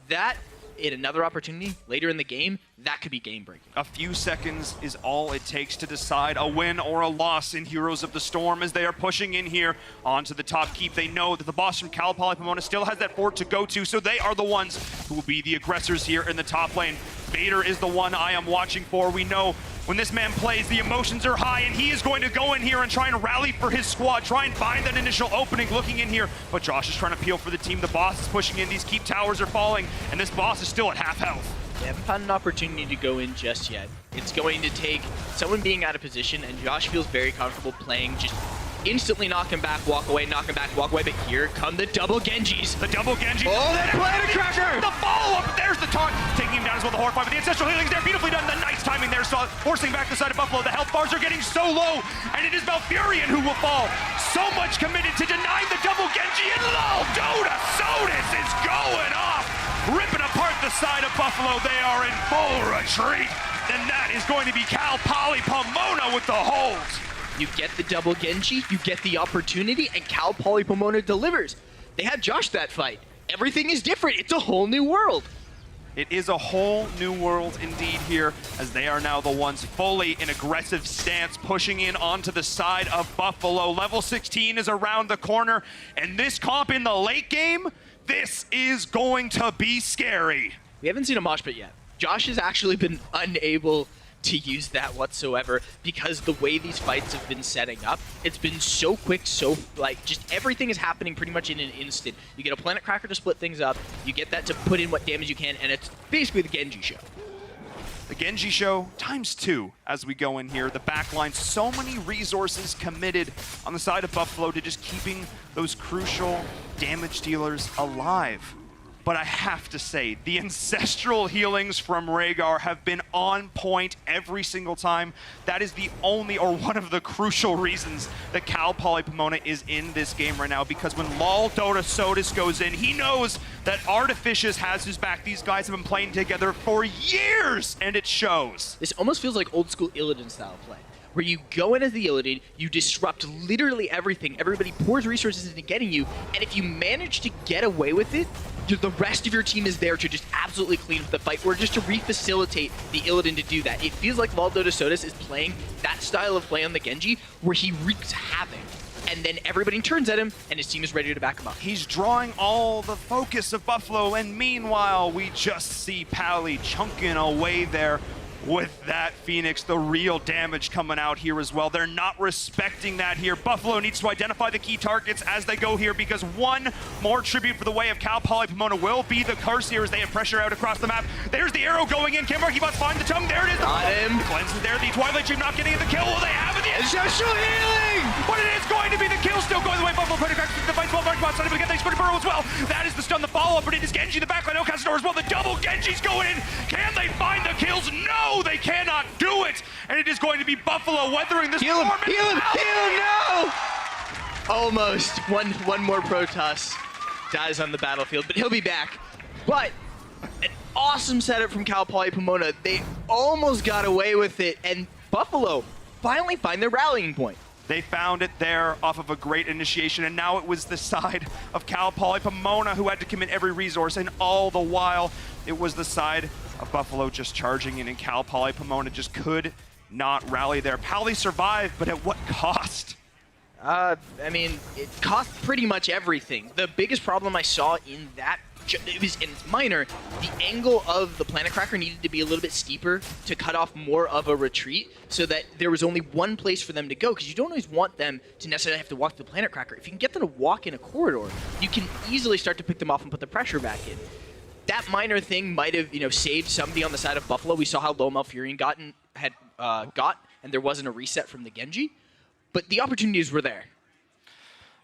that, in another opportunity later in the game, that could be game-breaking. A few seconds is all it takes to decide a win or a loss in Heroes of the Storm as they are pushing in here onto the top keep. They know that the boss from Cal Poly Pomona still has that fort to go to, so they are the ones who will be the aggressors here in the top lane. Vader is the one I am watching for. We know when this man plays, the emotions are high, and he is going to go in here and try and rally for his squad, try and find that initial opening looking in here. But Josh is trying to peel for the team. The boss is pushing in. These keep towers are falling, and this boss is still at half health. They haven't found an opportunity to go in just yet. It's going to take someone being out of position, and Josh feels very comfortable playing just instantly knock him back, walk away, knock him back, walk away, but here come the double Genjis. The double Genji. Oh, they planted a cracker! The follow-up, there's the taunt, taking him down as well, the Horrify, but the Ancestral Healing's there, beautifully done, the nice timing there, so forcing back the side of Buffalo. The health bars are getting so low, and it is Malfurion who will fall. So much committed to denying the double Genji, and low, Dota Sodas is going off, ripping apart the side of Buffalo. They are in full retreat, and that is going to be Cal Poly Pomona with the hold. You get the double Genji, you get the opportunity, and Cal Poly Pomona delivers. They had Josh that fight. Everything is different. It's a whole new world. It is a whole new world indeed here, as they are now the ones fully in aggressive stance, pushing in onto the side of Buffalo. Level 16 is around the corner, and this comp in the late game, this is going to be scary. We haven't seen a mosh pit yet. Josh has actually been unable to use that whatsoever because the way these fights have been setting up, it's been so quick, so just everything is happening pretty much in an instant. You get a Planet Cracker to split things up, you get that to put in what damage you can, and it's basically the Genji show. The Genji show ×2 as we go in here. The backline, so many resources committed on the side of Buffalo to just keeping those crucial damage dealers alive. but I have to say, the ancestral healings from Rhaegar have been on point every single time. That is the only, or one of the crucial reasons that Cal Poly Pomona is in this game right now, because when Lal Dota Sodas goes in, he knows that Artificious has his back. These guys have been playing together for years, and it shows. This almost feels like old school Illidan style play, where you go in as the Illidan, you disrupt literally everything, everybody pours resources into getting you, and if you manage to get away with it, the rest of your team is there to just absolutely clean up the fight, or just to re-facilitate the Illidan to do that. It feels like Lal Dota Sodas is playing that style of play on the Genji, where he wreaks havoc, and then everybody turns at him, and his team is ready to back him up. He's drawing all the focus of Buffalo, and meanwhile, we just see Pally chunking away there with that Phoenix. The real damage coming out here as well. They're not respecting that here. Buffalo needs to identify the key targets as they go here, because one more tribute for the way of Cal Poly Pomona will be the curse here as they have pressure out across the map. There's the arrow going in. Can Marky Bots find the tongue? There it is. Got him. The cleanse is there. The Twilight Dream not getting the kill. Will they have it? The ancestral healing! But it is going to be the kill. Still going the way. Buffalo Predator cracks the device. Well, Marky Bots not able to get the Exploding Burrow as well. That is the stun, the follow-up, but it is Genji in the backline. El Cazador as well. The double Genji's going in. Can they find the kills? No, they cannot do it. And it is going to be Buffalo weathering this storm. Heal him, no! Almost. One more Protoss dies on the battlefield, but he'll be back. But an awesome setup from Cal Poly Pomona. They almost got away with it, and Buffalo finally find their rallying point. They found it there off of a great initiation, and now it was the side of Cal Poly Pomona who had to commit every resource, and all the while, it was the side of Buffalo just charging in, and Cal Poly Pomona just could not rally there. Pally survived, but at what cost? I mean, it cost pretty much everything. The biggest problem I saw in that, it was, and it's minor, the angle of the Planet Cracker needed to be a little bit steeper to cut off more of a retreat, so that there was only one place for them to go, because you don't always want them to necessarily have to walk the Planet Cracker. If you can get them to walk in a corridor, you can easily start to pick them off and put the pressure back in. That minor thing might have, saved somebody on the side of Buffalo. We saw how low Malfurion got, and there wasn't a reset from the Genji, but the opportunities were there.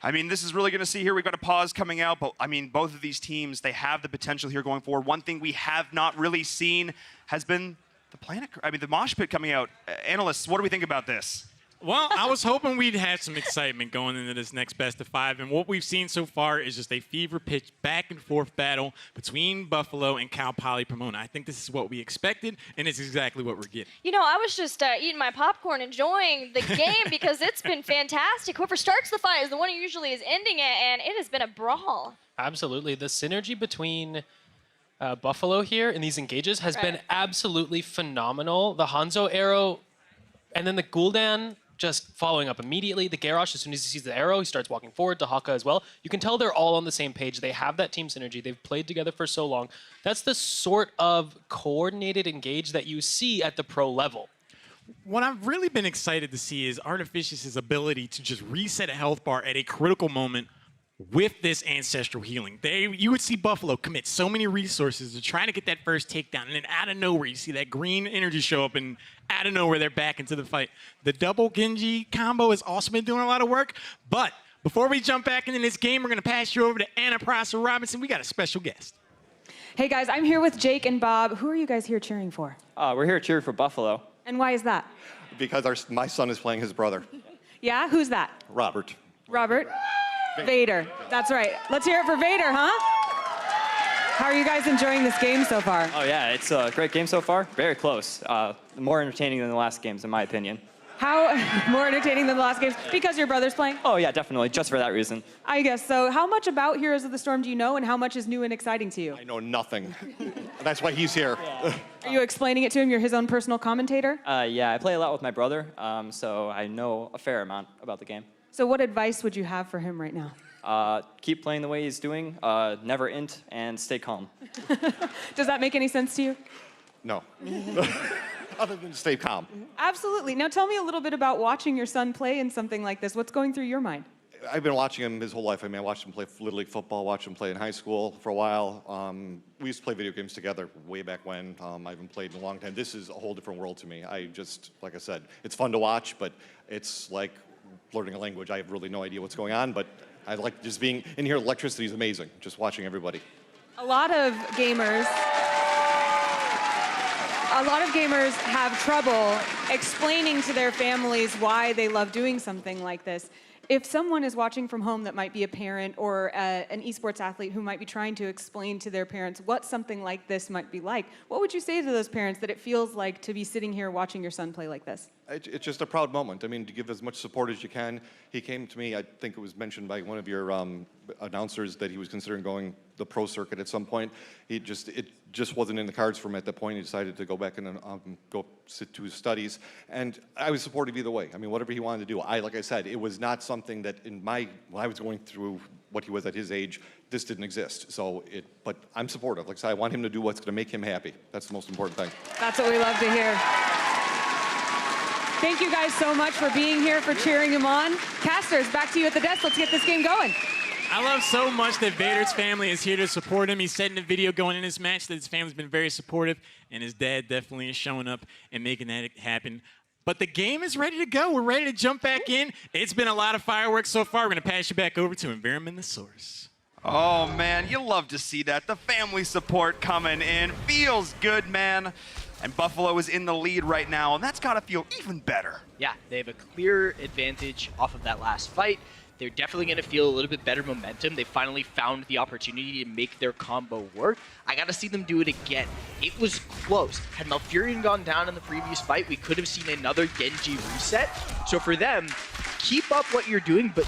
I mean, this is really going to see here. We've got a pause coming out, but I mean, both of these teams, they have the potential here going forward. One thing we have not really seen has been the mosh pit coming out. Analysts, what do we think about this? Well, I was hoping we'd have some excitement going into this next best of 5, and what we've seen so far is just a fever pitch back and forth battle between Buffalo and Cal Poly Pomona. I think this is what we expected, and it's exactly what we're getting. I was just eating my popcorn, enjoying the game because it's been fantastic. Whoever starts the fight is the one who usually is ending it, and it has been a brawl. Absolutely. The synergy between Buffalo here in these engages has been absolutely phenomenal. The Hanzo arrow and then the Gul'dan just following up immediately. The Garrosh, as soon as he sees the arrow, he starts walking forward. Dehaka as well. You can tell they're all on the same page. They have that team synergy. They've played together for so long. That's the sort of coordinated engage that you see at the pro level. What I've really been excited to see is Artificious's ability to just reset a health bar at a critical moment with this ancestral healing. You would see Buffalo commit so many resources to try to get that first takedown, and then out of nowhere, you see that green energy show up, and out of nowhere, they're back into the fight. The double Genji combo has also been doing a lot of work, but before we jump back into this game, we're going to pass you over to Anna Prosser Robinson. We got a special guest. Hey guys, I'm here with Jake and Bob. Who are you guys here cheering for? We're here cheering for Buffalo. And why is that? Because my son is playing his brother. Yeah, who's that? Robert. Robert? Vader. That's right. Let's hear it for Vader, huh? How are you guys enjoying this game so far? Oh yeah, it's a great game so far. Very close. More entertaining than the last games, in my opinion. How more entertaining than the last games? Because your brother's playing? Oh yeah, definitely. Just for that reason. I guess so. How much about Heroes of the Storm do you know, and how much is new and exciting to you? I know nothing. That's why he's here. Yeah. Are you explaining it to him? You're his own personal commentator? Yeah, I play a lot with my brother, so I know a fair amount about the game. So what advice would you have for him right now? Keep playing the way he's doing, never int, and stay calm. Does that make any sense to you? No. Other than stay calm. Absolutely. Now tell me a little bit about watching your son play in something like this. What's going through your mind? I've been watching him his whole life. I mean, I watched him play Little League football, watched him play in high school for a while. We used to play video games together way back when. I haven't played in a long time. This is a whole different world to me. Like I said, it's fun to watch, but it's like learning a language. I have really no idea what's going on, but I like just being in here. Electricity is amazing, just watching everybody. A lot of gamers have trouble explaining to their families why they love doing something like this. If someone is watching from home that might be a parent or an esports athlete who might be trying to explain to their parents what something like this might be like, what would you say to those parents that it feels like to be sitting here watching your son play like this? It's just a proud moment. I mean, to give as much support as you can. He came to me, I think it was mentioned by one of your announcers that he was considering going the pro circuit at some point. It just wasn't in the cards for him at that point. He decided to go back and go sit to his studies. And I was supportive either way. I mean, whatever he wanted to do. Like I said, it was not something that when I was going through what he was at his age, this didn't exist. But I'm supportive. Like I said, I want him to do what's going to make him happy. That's the most important thing. That's what we love to hear. Thank you guys so much for being here, for cheering him on. Casters, back to you at the desk. Let's get this game going. I love so much that Vader's family is here to support him. He said in a video going in this match that his family's been very supportive, and his dad definitely is showing up and making that happen. But the game is ready to go. We're ready to jump back in. It's been a lot of fireworks so far. We're going to pass you back over to Environment the Source. Oh, man, you love to see that. The family support coming in. Feels good, man. And Buffalo is in the lead right now, and that's got to feel even better. Yeah, they have a clear advantage off of that last fight. They're definitely going to feel a little bit better momentum. They finally found the opportunity to make their combo work. I got to see them do it again. It was close. Had Malfurion gone down in the previous fight, we could have seen another Genji reset. So for them, keep up what you're doing, but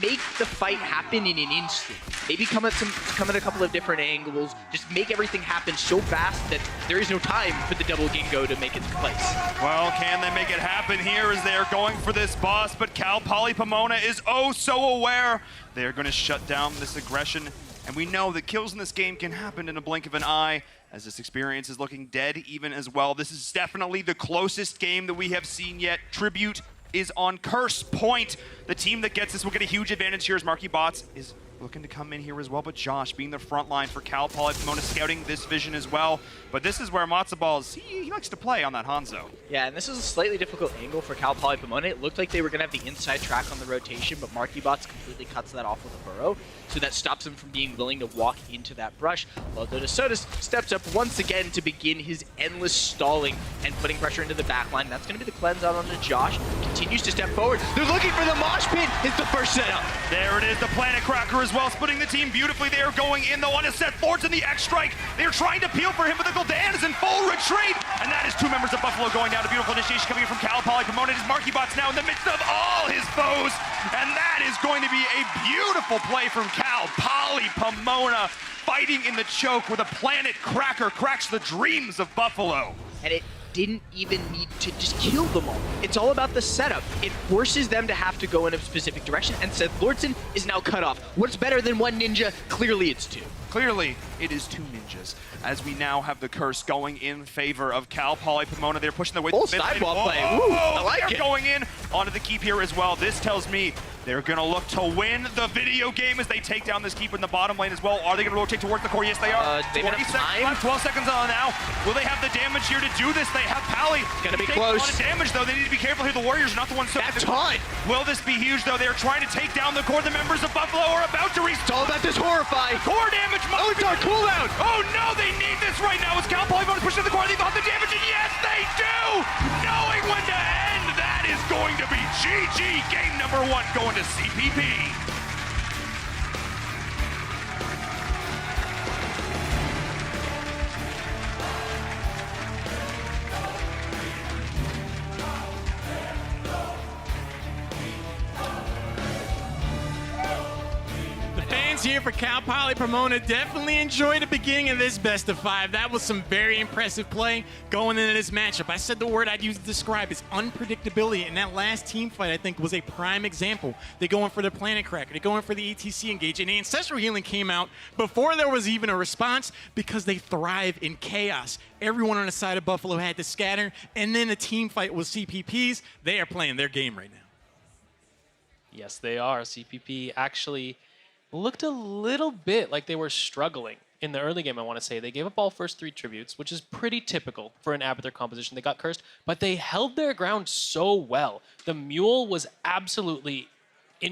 make the fight happen in an instant. Maybe come at a couple of different angles. Just make everything happen so fast that there is no time for the double Gingo to make its place. Well, can they make it happen here as they are going for this boss? But Cal Poly Pomona is oh so aware. They are going to shut down this aggression. And we know that kills in this game can happen in a blink of an eye, as this experience is looking dead even as well. This is definitely the closest game that we have seen yet. Tribute is on Curse Point. The team that gets this will get a huge advantage here as Marky Bots is looking to come in here as well, but Josh being the front line for Cal Poly Pomona, scouting this vision as well. But this is where Matsuballs, he likes to play on that Hanzo. Yeah, and this is a slightly difficult angle for Cal Poly Pomona. It looked like they were going to have the inside track on the rotation, but Marky Bots completely cuts that off with a burrow, so that stops him from being willing to walk into that brush. Lodo de Sodas steps up once again to begin his endless stalling and putting pressure into the back line. That's going to be the cleanse out onto Josh. Continues to step forward. They're looking for the mosh pit. It's the first setup. There it is, the Planet Cracker as well, splitting the team beautifully. They are going in, though, on a set. Lords in the X-Strike. They're trying to peel for him, but the Gul'dan is in full retreat. And that is two members of Buffalo going down. A beautiful initiation coming in from Cal Poly Pomona. It is Marky Bots now in the midst of all his foes. And that is going to be a beautiful play from Cal Poly Pomona, fighting in the choke where the Planet Cracker cracks the dreams of Buffalo. And it didn't even need to just kill them all. It's all about the setup. It forces them to have to go in a specific direction, and Seth Lordson is now cut off. What's better than one ninja? Clearly it's two. Clearly, it is two ninjas, as we now have the curse going in favor of Cal Poly Pomona. They're pushing their way Full sidewall play. Ooh, I like they're it. going in onto the keep here as well. This tells me they're going to look to win the video game as they take down this keep in the bottom lane as well. Are they going to rotate towards the core? Yes, they are. 20 seconds time. left, 12 seconds on now. Will they have the damage here to do this? They have Pally. Gonna be Taking close. a lot of damage, though. They need to be careful here. The Warriors are not the ones so That taunt. Will this be huge, though? They're trying to take down the core. The members of Buffalo are about to reach. It's all about this Horrify. Core damage. Oh, it's on cooldown. Oh no, they need this right now. As Cal Poly Pomona pushing the core, they got the damage, and yes, they do! Knowing when to end, that is going to be GG. Game number 1 going to CPP. Here for Cal Poly Pomona definitely enjoyed the beginning of this best of 5. That was some very impressive play going into this matchup. I said the word I'd use to describe is unpredictability, and that last team fight I think was a prime example. They go in for the Planet Cracker, they go in for the ATC engage, and the Ancestral Healing came out before there was even a response because they thrive in chaos. Everyone on the side of Buffalo had to scatter, and then the team fight was CPPs. They are playing their game right now. Yes, they are. CPP actually looked a little bit like they were struggling in the early game, I want to say. They gave up all first 3 tributes, which is pretty typical for an Abathur composition. They got cursed, but they held their ground so well. The Mule was absolutely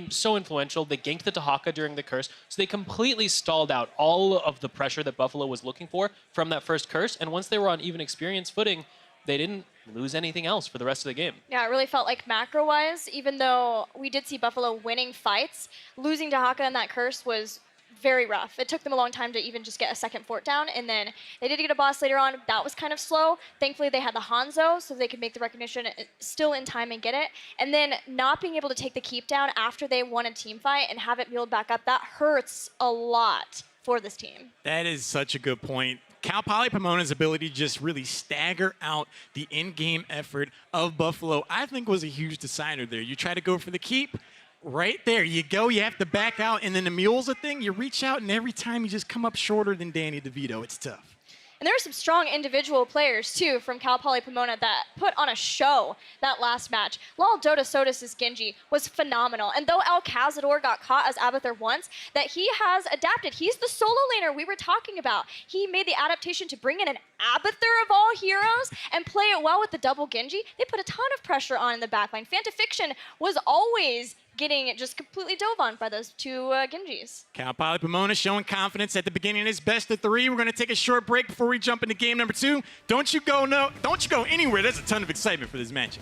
so influential. They ganked the Tahaka during the curse, so they completely stalled out all of the pressure that Buffalo was looking for from that first curse. And once they were on even experience footing, they didn't lose anything else for the rest of the game. Yeah, it really felt like macro-wise, even though we did see Buffalo winning fights, losing Tahaka in that curse was very rough. It took them a long time to even just get a second fort down, and then they did get a boss later on. That was kind of slow. Thankfully, they had the Hanzo, so they could make the recognition still in time and get it. And then not being able to take the keep down after they won a team fight and have it build back up, that hurts a lot for this team. That is such a good point. Cal Poly Pomona's ability to just really stagger out the in-game effort of Buffalo, I think, was a huge decider there. You try to go for the keep, right there you go. You have to back out, and then the mule's a thing. You reach out, and every time you just come up shorter than Danny DeVito. It's tough. And there are some strong individual players, too, from Cal Poly Pomona that put on a show that last match. Lal Dota Sodas' Genji was phenomenal. And though El Cazador got caught as Abathur once, that he has adapted. He's the solo laner we were talking about. He made the adaptation to bring in an Abathur of all heroes and play it well with the double Genji. They put a ton of pressure on in the backline. Fantafiction was always getting just completely dove on by those two Genjis. Cal Poly Pomona showing confidence at the beginning of his best of 3. We're going to take a short break before we jump into game number 2. Don't you go anywhere. There's a ton of excitement for this matchup.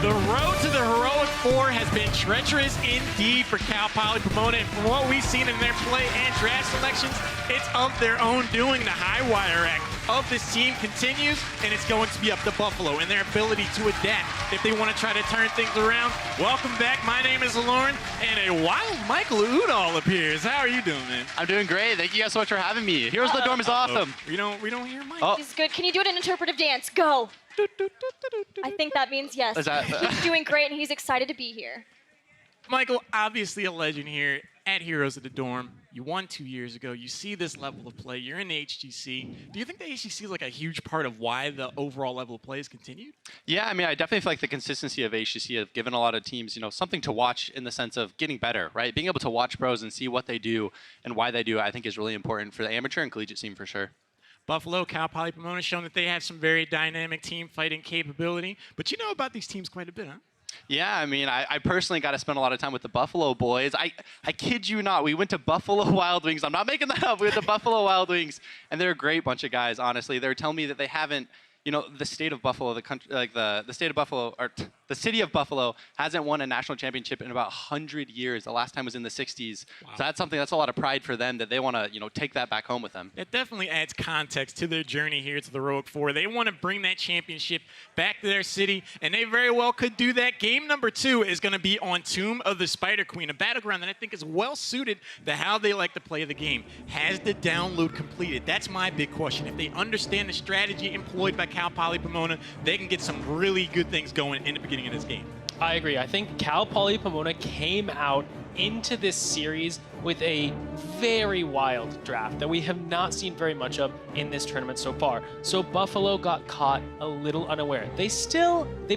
The road to the Heroic Four has been treacherous indeed for Cal Poly Pomona, and from what we've seen in their play and draft selections, it's of their own doing. The high wire act of this team continues, and it's going to be up to Buffalo and their ability to adapt if they want to try to turn things around. Welcome back. My name is Lauren, and a wild Michael Udall appears. How are you doing, man? I'm doing great. Thank you guys so much for having me. Heroes of the Dorm is awesome. We don't hear Mike. He's good. Can you do it in interpretive dance? Go. I think that means yes. Is that- He's doing great, and he's excited to be here. Michael, obviously a legend here at Heroes of the Dorm. You won 2 years ago. You see this level of play. You're in the HGC. Do you think the HGC is like a huge part of why the overall level of play has continued? Yeah, I mean, I definitely feel like the consistency of HGC have given a lot of teams, something to watch in the sense of getting better, right? Being able to watch pros and see what they do and why they do, I think is really important for the amateur and collegiate scene for sure. Buffalo, Cal Poly Pomona shown that they have some very dynamic team fighting capability. But you know about these teams quite a bit, huh? Yeah, I mean, I personally got to spend a lot of time with the Buffalo boys. I kid you not, we went to Buffalo Wild Wings. I'm not making that up. We went to Buffalo Wild Wings, and they're a great bunch of guys, honestly. They were telling me that they haven't, the state of Buffalo, the country, like the state of Buffalo, or the city of Buffalo hasn't won a national championship in about 100 years. The last time was in the 60s. Wow. So that's a lot of pride for them that they want to, take that back home with them. It definitely adds context to their journey here to the Heroic Four. They want to bring that championship back to their city, and they very well could do that. Game number 2 is going to be on Tomb of the Spider Queen, a battleground that I think is well suited to how they like to play the game. Has the download completed? That's my big question. If they understand the strategy employed by Cal Poly Pomona, they can get some really good things going in the beginning of this game. I agree. I think Cal Poly Pomona came out into this series with a very wild draft that we have not seen very much of in this tournament so far. So Buffalo got caught a little unaware. They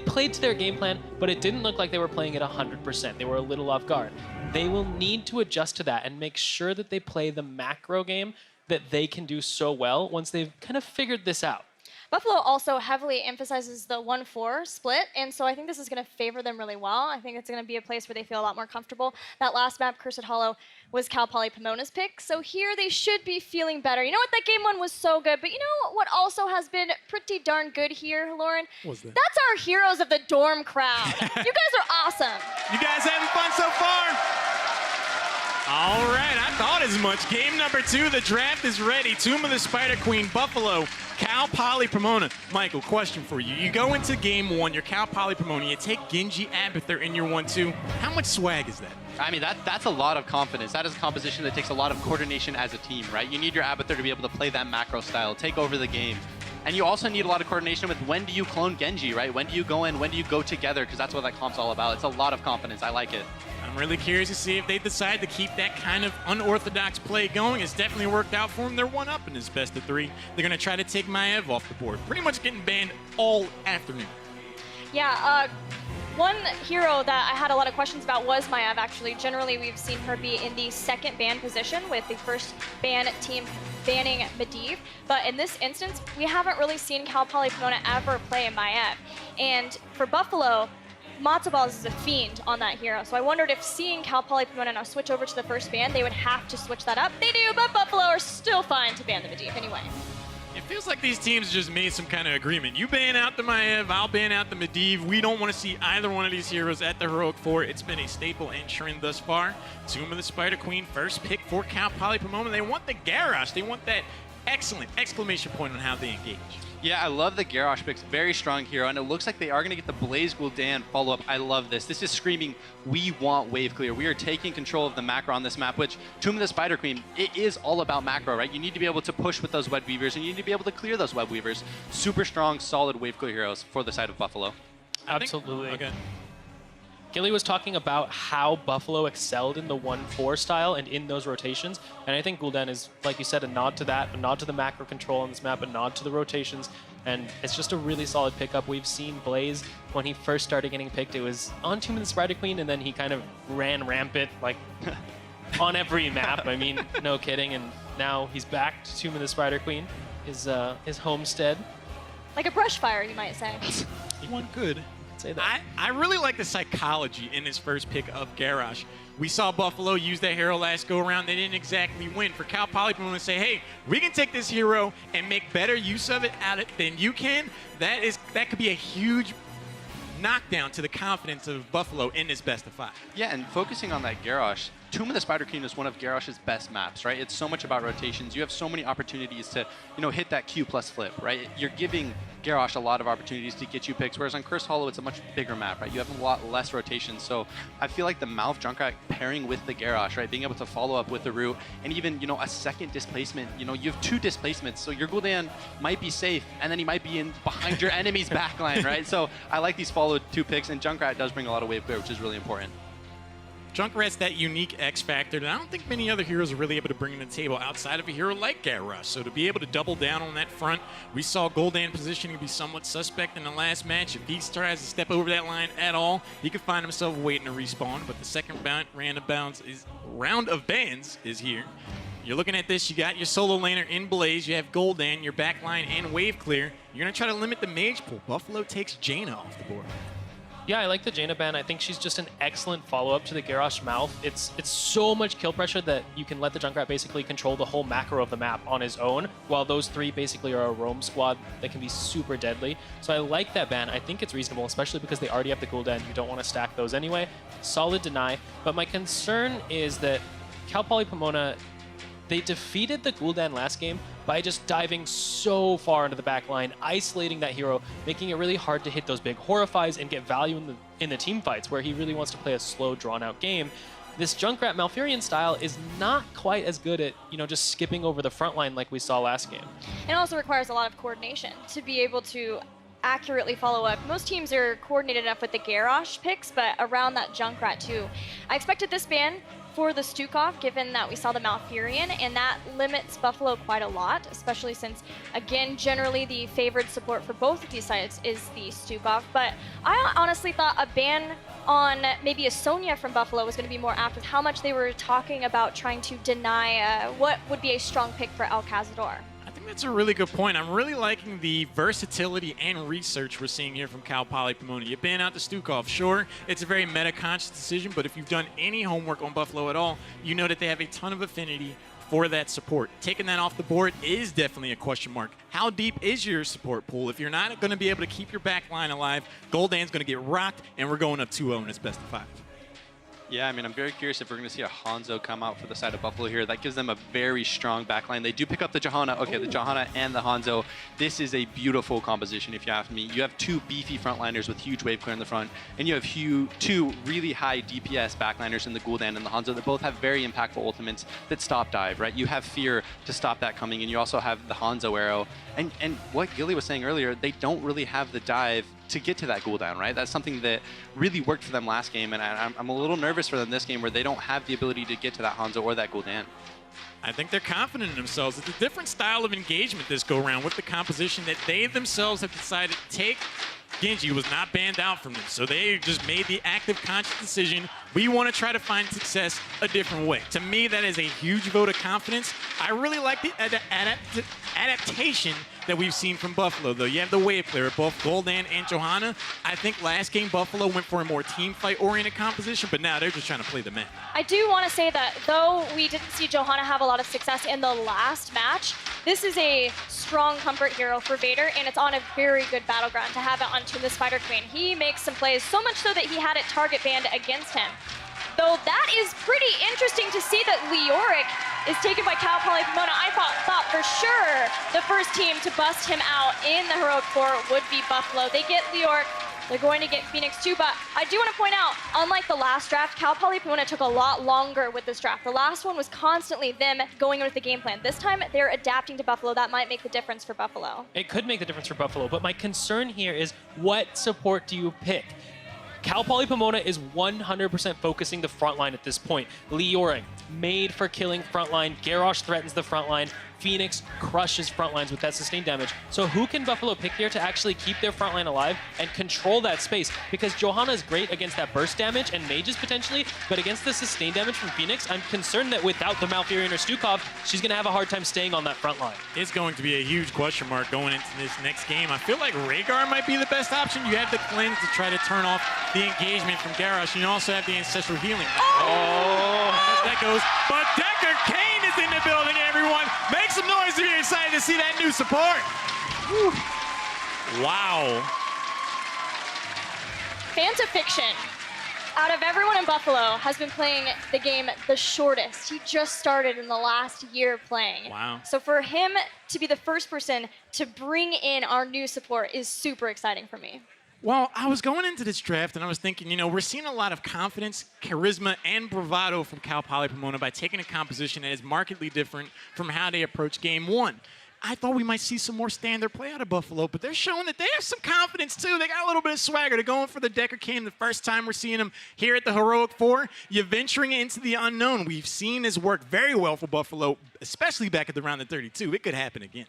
played to their game plan, but it didn't look like they were playing at 100%. They were a little off guard. They will need to adjust to that and make sure that they play the macro game that they can do so well once they've kind of figured this out. Buffalo also heavily emphasizes the 1-4 split, and so I think this is going to favor them really well. I think it's going to be a place where they feel a lot more comfortable. That last map, Cursed Hollow, was Cal Poly Pomona's pick, so here they should be feeling better. You know what? That game 1 was so good, but you know what also has been pretty darn good here, Lauren? What's that? That's our Heroes of the Dorm crowd. You guys are awesome. You guys having fun so far? All right, I thought as much. Game number 2, the draft is ready. Tomb of the Spider Queen, Buffalo, Cal Poly Pomona. Michael, question for you. You go into game 1, you're Cal Poly Pomona, you take Genji Abathur in your 1-2. How much swag is that? I mean, that's a lot of confidence. That is a composition that takes a lot of coordination as a team, right? You need your Abathur to be able to play that macro style, take over the game. And you also need a lot of coordination with when do you clone Genji, right? When do you go in? When do you go together? Because that's what that comp's all about. It's a lot of confidence. I like it. I'm really curious to see if they decide to keep that kind of unorthodox play going. It's definitely worked out for them. They're 1-up in this best of 3. They're going to try to take Maiev off the board. Pretty much getting banned all afternoon. Yeah, one hero that I had a lot of questions about was Maiev, actually. Generally, we've seen her be in the second ban position with the first ban team banning Medivh. But in this instance, we haven't really seen Cal Poly Pomona ever play Maiev. And for Buffalo, Matzo is a fiend on that hero. So I wondered if seeing Cal Poly Pomona now switch over to the first ban, they would have to switch that up. They do, but Buffalo are still fine to ban the Medivh anyway. It feels like these teams just made some kind of agreement. You ban out the Maiev, I'll ban out the Medivh. We don't want to see either one of these heroes at the Heroic Four. It's been a staple and trend thus far. Tomb of the Spider Queen, first pick for Cal Poly Pomona. They want the Garrosh. They want that excellent exclamation point on how they engage. Yeah, I love the Garrosh picks. Very strong hero, and it looks like they are going to get the Blaze Gul'dan follow-up. I love this. This is screaming, we want wave clear. We are taking control of the macro on this map, which Tomb of the Spider Queen, it is all about macro, right? You need to be able to push with those web weavers, and you need to be able to clear those web weavers. Super strong, solid wave clear heroes for the side of Buffalo. Absolutely. Okay. Gilly was talking about how Buffalo excelled in the 1-4 style and in those rotations. And I think Gul'dan is, like you said, a nod to that, a nod to the macro control on this map, a nod to the rotations. And it's just a really solid pickup. We've seen Blaze, when he first started getting picked, it was on Tomb of the Spider Queen, and then he kind of ran rampant, like, on every map. I mean, no kidding. And now he's back to Tomb of the Spider Queen, his homestead. Like a brush fire, you might say. One could. Say that. I really like the psychology in his first pick of Garrosh. We saw Buffalo use that hero last go around. They didn't exactly win. For Cal Poly Pomona to say, hey, we can take this hero and make better use of it than you can, that could be a huge knockdown to the confidence of Buffalo in this best of 5. Yeah, and focusing on that Garrosh, Tomb of the Spider Queen is one of Garrosh's best maps, right? It's so much about rotations. You have so many opportunities to, hit that Q plus flip, right? You're giving Garrosh a lot of opportunities to get you picks, whereas on Cursed Hollow, it's a much bigger map, right? You have a lot less rotation. So I feel like the Mouth Junkrat pairing with the Garrosh, right? Being able to follow up with the root and even, a second displacement. You have 2 displacements, so your Gul'dan might be safe, and then he might be in behind your enemy's backline, right? So I like these followed 2 picks, and Junkrat does bring a lot of wave clear, which is really important. Junkrat's that unique X factor that I don't think many other heroes are really able to bring to the table outside of a hero like Garrosh. So to be able to double down on that front, we saw Gul'dan positioning be somewhat suspect in the last match. If he tries to step over that line at all, he could find himself waiting to respawn. But the second round of bans is here. You're looking at this, you got your solo laner in Blaze, you have Gul'dan, your backline, and wave clear. You're going to try to limit the mage pool. Buffalo takes Jaina off the board. Yeah, I like the Jaina ban. I think she's just an excellent follow-up to the Garrosh Mouth. It's so much kill pressure that you can let the Junkrat basically control the whole macro of the map on his own, while those 3 basically are a roam squad that can be super deadly. So I like that ban. I think it's reasonable, especially because they already have the Gul'dan. You don't want to stack those anyway. Solid deny. But my concern is that Cal Poly Pomona, they defeated the Gul'dan last game by just diving so far into the back line, isolating that hero, making it really hard to hit those big Horrifies and get value in the team fights where he really wants to play a slow, drawn-out game. This Junkrat Malfurion style is not quite as good at, just skipping over the front line like we saw last game. It also requires a lot of coordination to be able to accurately follow up. Most teams are coordinated enough with the Garrosh picks, but around that Junkrat too. I expected this ban for the Stukov, given that we saw the Malfurion, and that limits Buffalo quite a lot, especially since, again, generally the favored support for both of these sides is the Stukov. But I honestly thought a ban on maybe a Sonya from Buffalo was going to be more apt with how much they were talking about trying to deny what would be a strong pick for El Cazador. I think that's a really good point. I'm really liking the versatility and research we're seeing here from Cal Poly Pomona. You ban out the Stukov. Sure, it's a very meta-conscious decision, but if you've done any homework on Buffalo at all, you know that they have a ton of affinity for that support. Taking that off the board is definitely a question mark. How deep is your support pool? If you're not going to be able to keep your back line alive, Gul'dan's going to get rocked, and we're going up 2-0 in its best of 5. Yeah, I mean, I'm very curious if we're going to see a Hanzo come out for the side of Buffalo here. That gives them a very strong backline. They do pick up the Johanna. Okay, the Johanna and the Hanzo. This is a beautiful composition, if you ask me. You have 2 beefy frontliners with huge wave clear in the front, and you have 2 really high DPS backliners in the Gul'dan and the Hanzo that both have very impactful ultimates that stop dive, right? You have Fear to stop that coming, and you also have the Hanzo arrow. And what Gilly was saying earlier, they don't really have the dive to get to that Gul'dan, right? That's something that really worked for them last game, and I'm a little nervous for them this game where they don't have the ability to get to that Hanzo or that Gul'dan. I think they're confident in themselves. It's a different style of engagement this go-around with the composition that they themselves have decided to take. Genji was not banned out from this, so they just made the active, conscious decision. We want to try to find success a different way. To me, that is a huge vote of confidence. I really like the adaptation that we've seen from Buffalo, though. You have the wave clear, both Gul'dan and Johanna. I think last game, Buffalo went for a more team fight-oriented composition, but now they're just trying to play the map. I do want to say that though we didn't see Johanna have a lot of success in the last match, this is a strong comfort hero for Vader, and it's on a very good battleground to have it on Tomb of the Spider Queen. He makes some plays, so much so that he had it target banned against him. Though that is pretty interesting to see that Leoric is taken by Cal Poly Pomona. I thought for sure the first team to bust him out in the Heroic 4 would be Buffalo. They get Leoric. They're going to get Phoenix too, but I do want to point out, unlike the last draft, Cal Poly Pomona took a lot longer with this draft. The last one was constantly them going with the game plan. This time, they're adapting to Buffalo. That might make the difference for Buffalo. It could make the difference for Buffalo, but my concern here is what support do you pick? Cal Poly Pomona is 100% focusing the front line at this point. Leoric, made for killing frontline. Garrosh threatens the front line. Phoenix crushes front lines with that sustained damage. So who can Buffalo pick here to actually keep their front line alive and control that space? Because Johanna is great against that burst damage and mages potentially, but against the sustained damage from Phoenix, I'm concerned that without the Malfurion or Stukov, she's going to have a hard time staying on that front line. It's going to be a huge question mark going into this next game. I feel like Rhaegar might be the best option. You have the cleanse to try to turn off the engagement from Garrosh. You also have the ancestral healing. That goes. But Decker Kane is in the building, everyone. Make some noise if you're excited to see that new support. Whew. Wow. Fantafiction, out of everyone in Buffalo, has been playing the game the shortest. He just started in the last year playing. Wow. So for him to be the first person to bring in our new support is super exciting for me. Well, I was going into this draft and I was thinking, we're seeing a lot of confidence, charisma, and bravado from Cal Poly Pomona by taking a composition that is markedly different from how they approach game one. I thought we might see some more standard play out of Buffalo, but they're showing that they have some confidence too. They got a little bit of swagger. They're going for the Decker King the first time we're seeing him here at the Heroic Four. You're venturing into the unknown. We've seen his work very well for Buffalo, especially back at the round of 32. It could happen again.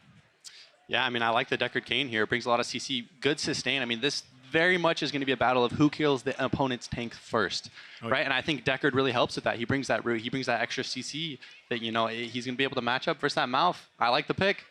Yeah, I mean, I like the Deckard Cain here. It brings a lot of CC, good sustain. I mean, this very much is going to be a battle of who kills the opponent's tank first, right? And I think Deckard really helps with that. He brings that root. He brings that extra CC that, he's going to be able to match up versus that Mouth. I like the pick.